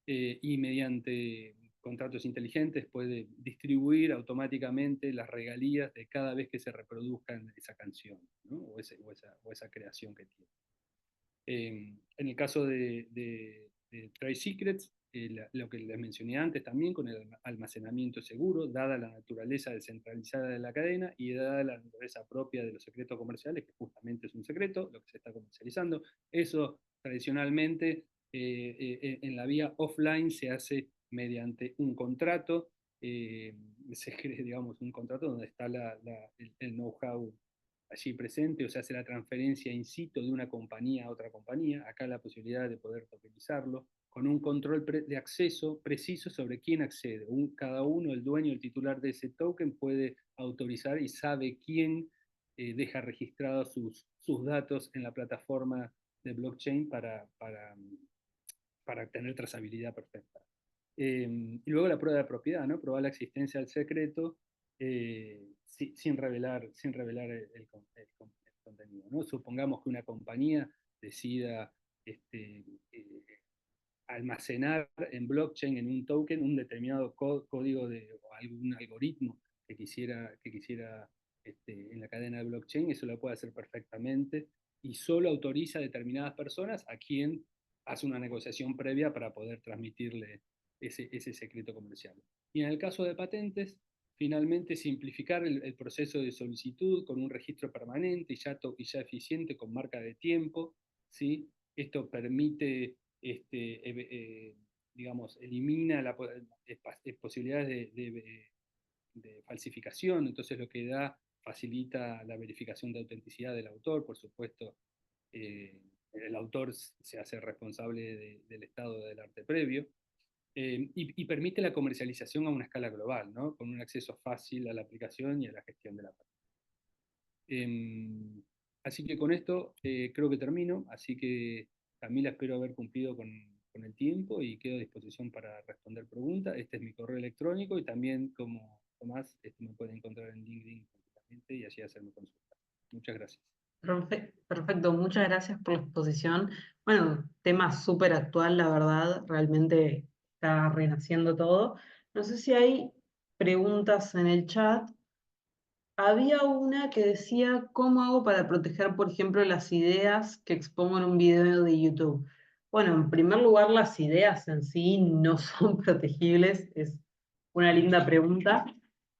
y mediante contratos inteligentes puede distribuir automáticamente las regalías de cada vez que se reproduzca esa canción, ¿no? o esa creación que tiene. En el caso de Trade Secrets, lo que les mencioné antes también, con el almacenamiento seguro, dada la naturaleza descentralizada de la cadena y dada la naturaleza propia de los secretos comerciales, que justamente es un secreto, lo que se está comercializando. Eso tradicionalmente en la vía offline se hace mediante un contrato, se crea, digamos, un contrato donde está el know-how allí presente, o se hace la transferencia in situ de una compañía a otra compañía. Acá la posibilidad de poder tokenizarlo, con un control de acceso preciso sobre quién accede. Cada uno, el dueño, el titular de ese token, puede autorizar y sabe quién deja registrados sus datos en la plataforma de blockchain para tener trazabilidad perfecta. Y luego la prueba de propiedad, ¿no? Probar la existencia del secreto sin revelar el contenido, ¿no? Supongamos que una compañía decida almacenar en blockchain, en un token, un determinado código o algún algoritmo que quisiera en la cadena de blockchain. Eso lo puede hacer perfectamente y solo autoriza a determinadas personas a quien hace una negociación previa para poder transmitirle ese secreto comercial. Y en el caso de patentes, finalmente simplificar el proceso de solicitud con un registro permanente y ya eficiente con marca de tiempo, ¿sí? Esto permite, digamos, elimina las posibilidades de falsificación, entonces lo que facilita la verificación de autenticidad del autor, por supuesto. El autor se hace responsable del estado del arte previo, y permite la comercialización a una escala global, ¿no? Con un acceso fácil a la aplicación y a la gestión de la patente. Así que con esto creo que termino, así que Camila, espero haber cumplido con el tiempo y quedo a disposición para responder preguntas. Este es mi correo electrónico y también, como Tomás, me pueden encontrar en LinkedIn y allí hacerme consulta. Muchas gracias. Perfecto, muchas gracias por la exposición. Bueno, tema súper actual, la verdad, realmente está renaciendo todo. No sé si hay preguntas en el chat. Había una que decía, ¿cómo hago para proteger, por ejemplo, las ideas que expongo en un video de YouTube? Bueno, en primer lugar, las ideas en sí no son protegibles, es una linda pregunta.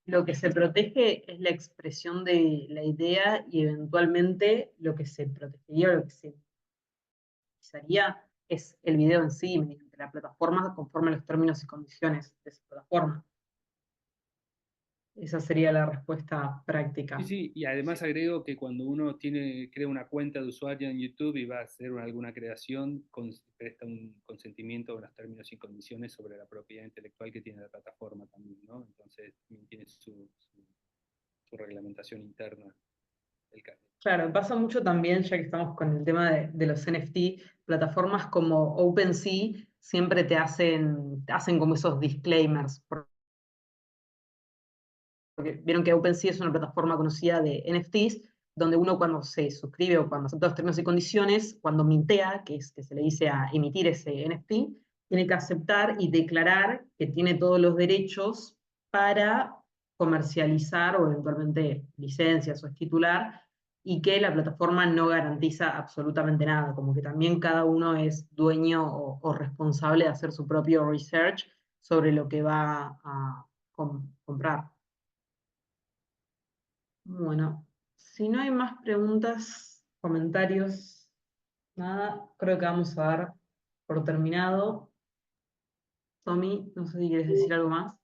Lo que se protege es la expresión de la idea y eventualmente lo que se protegería o lo que se utilizaría es el video en sí, mediante la plataforma, conforme a los términos y condiciones de esa plataforma. Esa sería la respuesta práctica. Sí, sí, y además agrego que cuando uno crea una cuenta de usuario en YouTube y va a hacer alguna creación, presta un consentimiento a unos términos y condiciones sobre la propiedad intelectual que tiene la plataforma también, ¿no? Entonces también tiene su reglamentación interna del caso. Claro, pasa mucho también, ya que estamos con el tema de los NFT, plataformas como OpenSea siempre te hacen como esos disclaimers, porque vieron que OpenSea es una plataforma conocida de NFTs, donde uno cuando se suscribe o cuando acepta los términos y condiciones, cuando mintea, que es que se le dice a emitir ese NFT, tiene que aceptar y declarar que tiene todos los derechos para comercializar o eventualmente licencias o es titular, y que la plataforma no garantiza absolutamente nada, como que también cada uno es dueño o responsable de hacer su propio research sobre lo que va a comprar. Bueno, si no hay más preguntas, comentarios, nada, creo que vamos a dar por terminado. Tommy, no sé si quieres decir algo más.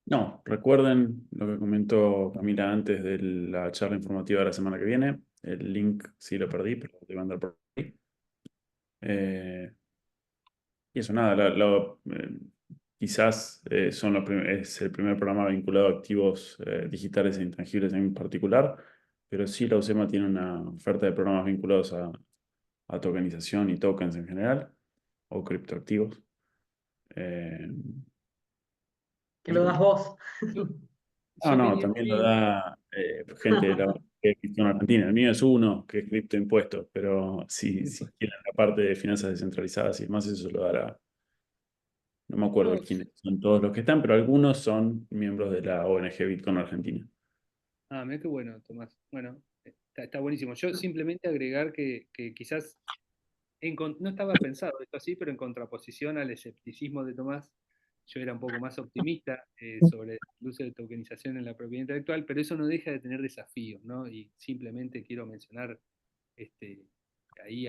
No, recuerden lo que comentó Camila antes de la charla informativa de la semana que viene. El link sí lo perdí, pero lo voy a mandar por ahí. Y eso, nada, quizás es el primer programa vinculado a activos digitales e intangibles en particular, pero sí la UCEMA tiene una oferta de programas vinculados a tokenización y tokens en general, o criptoactivos. Eh, Que lo das vos. no, Yo no, quería también lo decir, da gente que es cripto en Argentina. El mío es uno que es cripto impuestos, pero si quieren la parte de finanzas descentralizadas y demás, eso lo dará. No me acuerdo no, quiénes son todos los que están, pero algunos son miembros de la ONG Bitcoin Argentina. mira qué bueno, Tomás. Bueno, está buenísimo. Yo simplemente agregar que quizás no estaba pensado esto así, pero en contraposición al escepticismo de Tomás, yo era un poco más optimista sobre el uso de tokenización en la propiedad intelectual, pero eso no deja de tener desafíos, ¿no? Y simplemente quiero mencionar este, ahí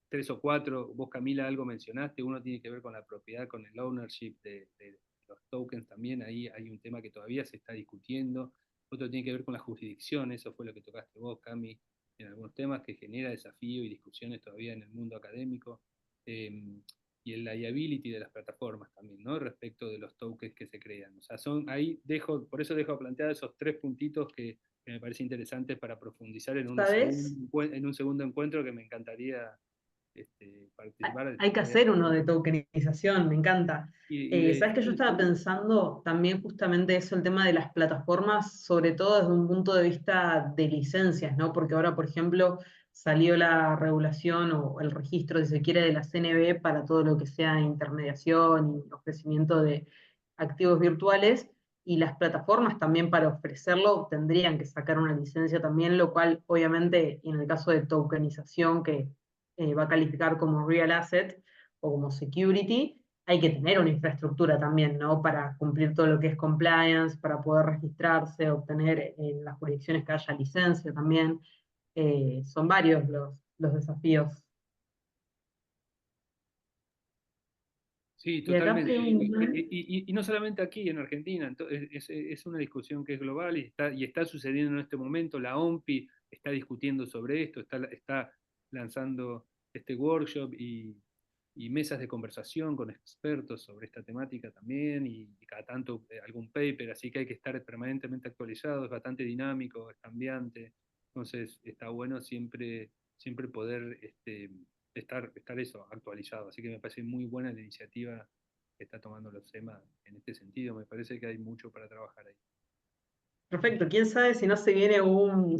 tres o cuatro, vos Camila algo mencionaste, uno tiene que ver con la propiedad, con el ownership de los tokens también, ahí hay un tema que todavía se está discutiendo, otro tiene que ver con la jurisdicción, eso fue lo que tocaste vos, Cami, en algunos temas que genera desafío y discusiones todavía en el mundo académico, y el liability de las plataformas también, ¿no? Respecto de los tokens que se crean. O sea, por eso dejo plantear esos tres puntitos que me parece interesantes para profundizar en ¿Sabes? en un segundo encuentro que me encantaría participar. Hay que hacer uno de tokenización, me encanta. Y de, Sabes que yo estaba pensando también justamente eso, el tema de las plataformas, sobre todo desde un punto de vista de licencias, ¿no? Porque ahora, por ejemplo, salió la regulación o el registro, si se quiere, de la CNB para todo lo que sea intermediación y ofrecimiento de activos virtuales, y las plataformas también para ofrecerlo tendrían que sacar una licencia también, lo cual obviamente en el caso de tokenización, que va a calificar como real asset o como security, hay que tener una infraestructura también, ¿no? Para cumplir todo lo que es compliance, para poder registrarse, obtener en las jurisdicciones que haya licencia también. Son varios los desafíos. Sí, Y acá totalmente. preguntan, Y no solamente aquí en Argentina, es una discusión que es global y está sucediendo en este momento. La OMPI está discutiendo sobre esto, está lanzando este workshop y mesas de conversación con expertos sobre esta temática también, y cada tanto algún paper, así que hay que estar permanentemente actualizado, es bastante dinámico, es cambiante, entonces está bueno siempre poder estar eso, actualizado, así que me parece muy buena la iniciativa que está tomando los SEMA en este sentido, me parece que hay mucho para trabajar ahí. perfecto, quién sabe si no se viene un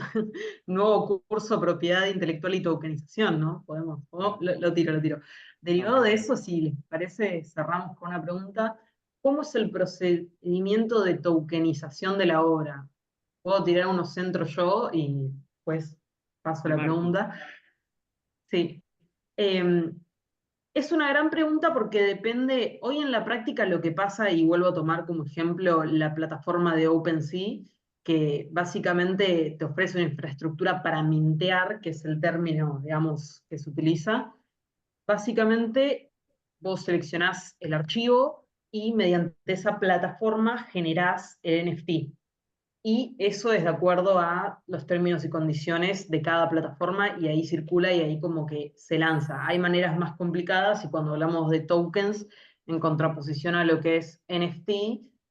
nuevo curso propiedad intelectual y tokenización, ¿no? Lo tiro, lo tiro. Derivado de eso, si les parece, cerramos con una pregunta. ¿Cómo es el procedimiento de tokenización de la obra? Puedo tirar unos centros yo y pues paso De la Marco. pregunta. Sí. Es una gran pregunta porque depende, hoy en la práctica lo que pasa, y vuelvo a tomar como ejemplo la plataforma de OpenSea, que básicamente te ofrece una infraestructura para mintear, que es el término, digamos, que se utiliza. Básicamente, vos seleccionás el archivo y mediante esa plataforma generás el NFT. y eso es de acuerdo a los términos y condiciones de cada plataforma, y ahí circula y ahí como que se lanza. Hay maneras más complicadas, y cuando hablamos de tokens, en contraposición a lo que es NFT,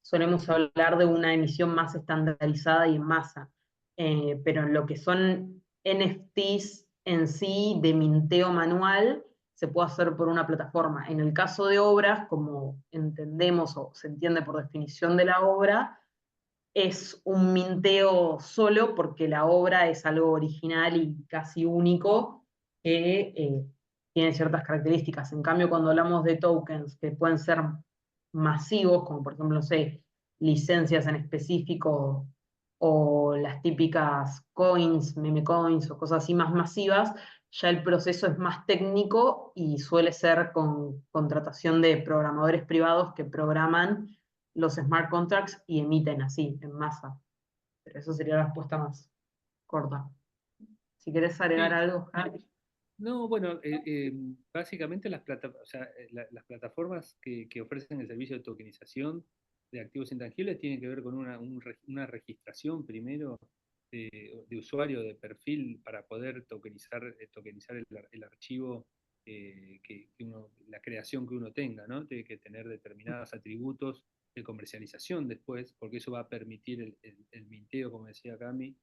solemos hablar de una emisión más estandarizada y en masa. Pero en lo que son NFTs en sí, de minteo manual, se puede hacer por una plataforma. En el caso de obras, como entendemos o se entiende por definición de la obra, es un minteo solo porque la obra es algo original y casi único que tiene ciertas características. En cambio, cuando hablamos de tokens que pueden ser masivos, como por ejemplo, no sé, licencias en específico o las típicas coins, meme coins o cosas así más masivas, ya el proceso es más técnico y suele ser con contratación de programadores privados que programan los smart contracts y emiten así, en masa. Pero eso sería la respuesta más corta. Si querés agregar Sí. algo, Javi. No, bueno, básicamente o sea, las plataformas que ofrecen el servicio de tokenización de activos intangibles tienen que ver con una registración primero de usuario, de perfil, para poder tokenizar el archivo, la creación que uno tenga, ¿no? Tiene que tener determinados atributos de comercialización después, porque eso va a permitir el minteo, como decía Cami,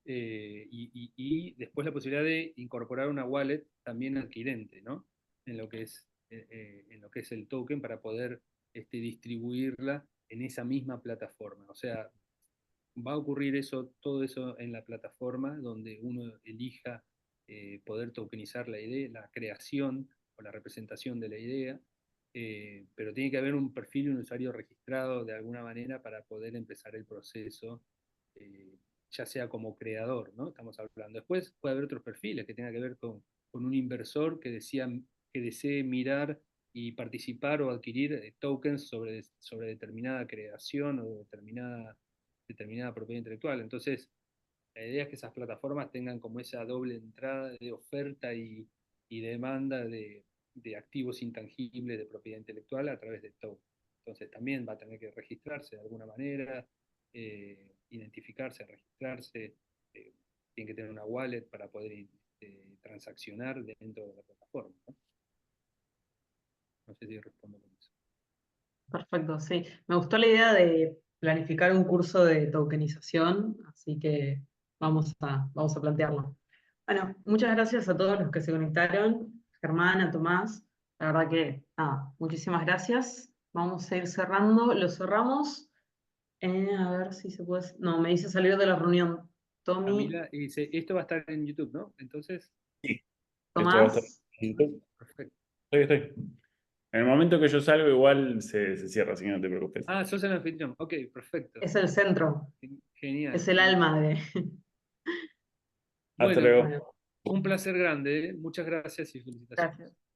y después la posibilidad de incorporar una wallet también adquirente, ¿no? En lo que es el token, para poder distribuirla en esa misma plataforma. O sea, va a ocurrir todo eso en la plataforma, donde uno elija poder tokenizar la idea, la creación o la representación de la idea, pero tiene que haber un perfil y un usuario registrado de alguna manera para poder empezar el proceso, ya sea como creador, ¿no? Estamos hablando. Después puede haber otros perfiles que tengan que ver con un inversor que desee mirar y participar o adquirir tokens sobre determinada creación o determinada propiedad intelectual. Entonces, la idea es que esas plataformas tengan como esa doble entrada de oferta y demanda de activos intangibles de propiedad intelectual a través de tokens. Entonces, también va a tener que registrarse de alguna manera, identificarse, registrarse, tiene que tener una wallet para poder transaccionar dentro de la plataforma, ¿no? No sé si respondo con eso. Perfecto, sí. Me gustó la idea de planificar un curso de tokenización, así que vamos a plantearlo. Bueno, muchas gracias a todos los que se conectaron, Germán, a Tomás. La verdad que, nada, muchísimas gracias. Vamos a ir cerrando. Lo cerramos. A ver si se puede. No, me dice salir de la reunión. Tommy, Camila dice, esto va a estar en YouTube, ¿no? Entonces, Sí, esto va a estar Tomás. en YouTube. perfecto. Estoy. En el momento que yo salgo, igual se cierra, así que no te preocupes. Ah, sos el anfitrión. Ok, perfecto. Es el centro, Genial, es el genial. alma de. Hasta Bueno, luego. Bueno, un placer grande, ¿eh? Muchas gracias y felicitaciones. gracias.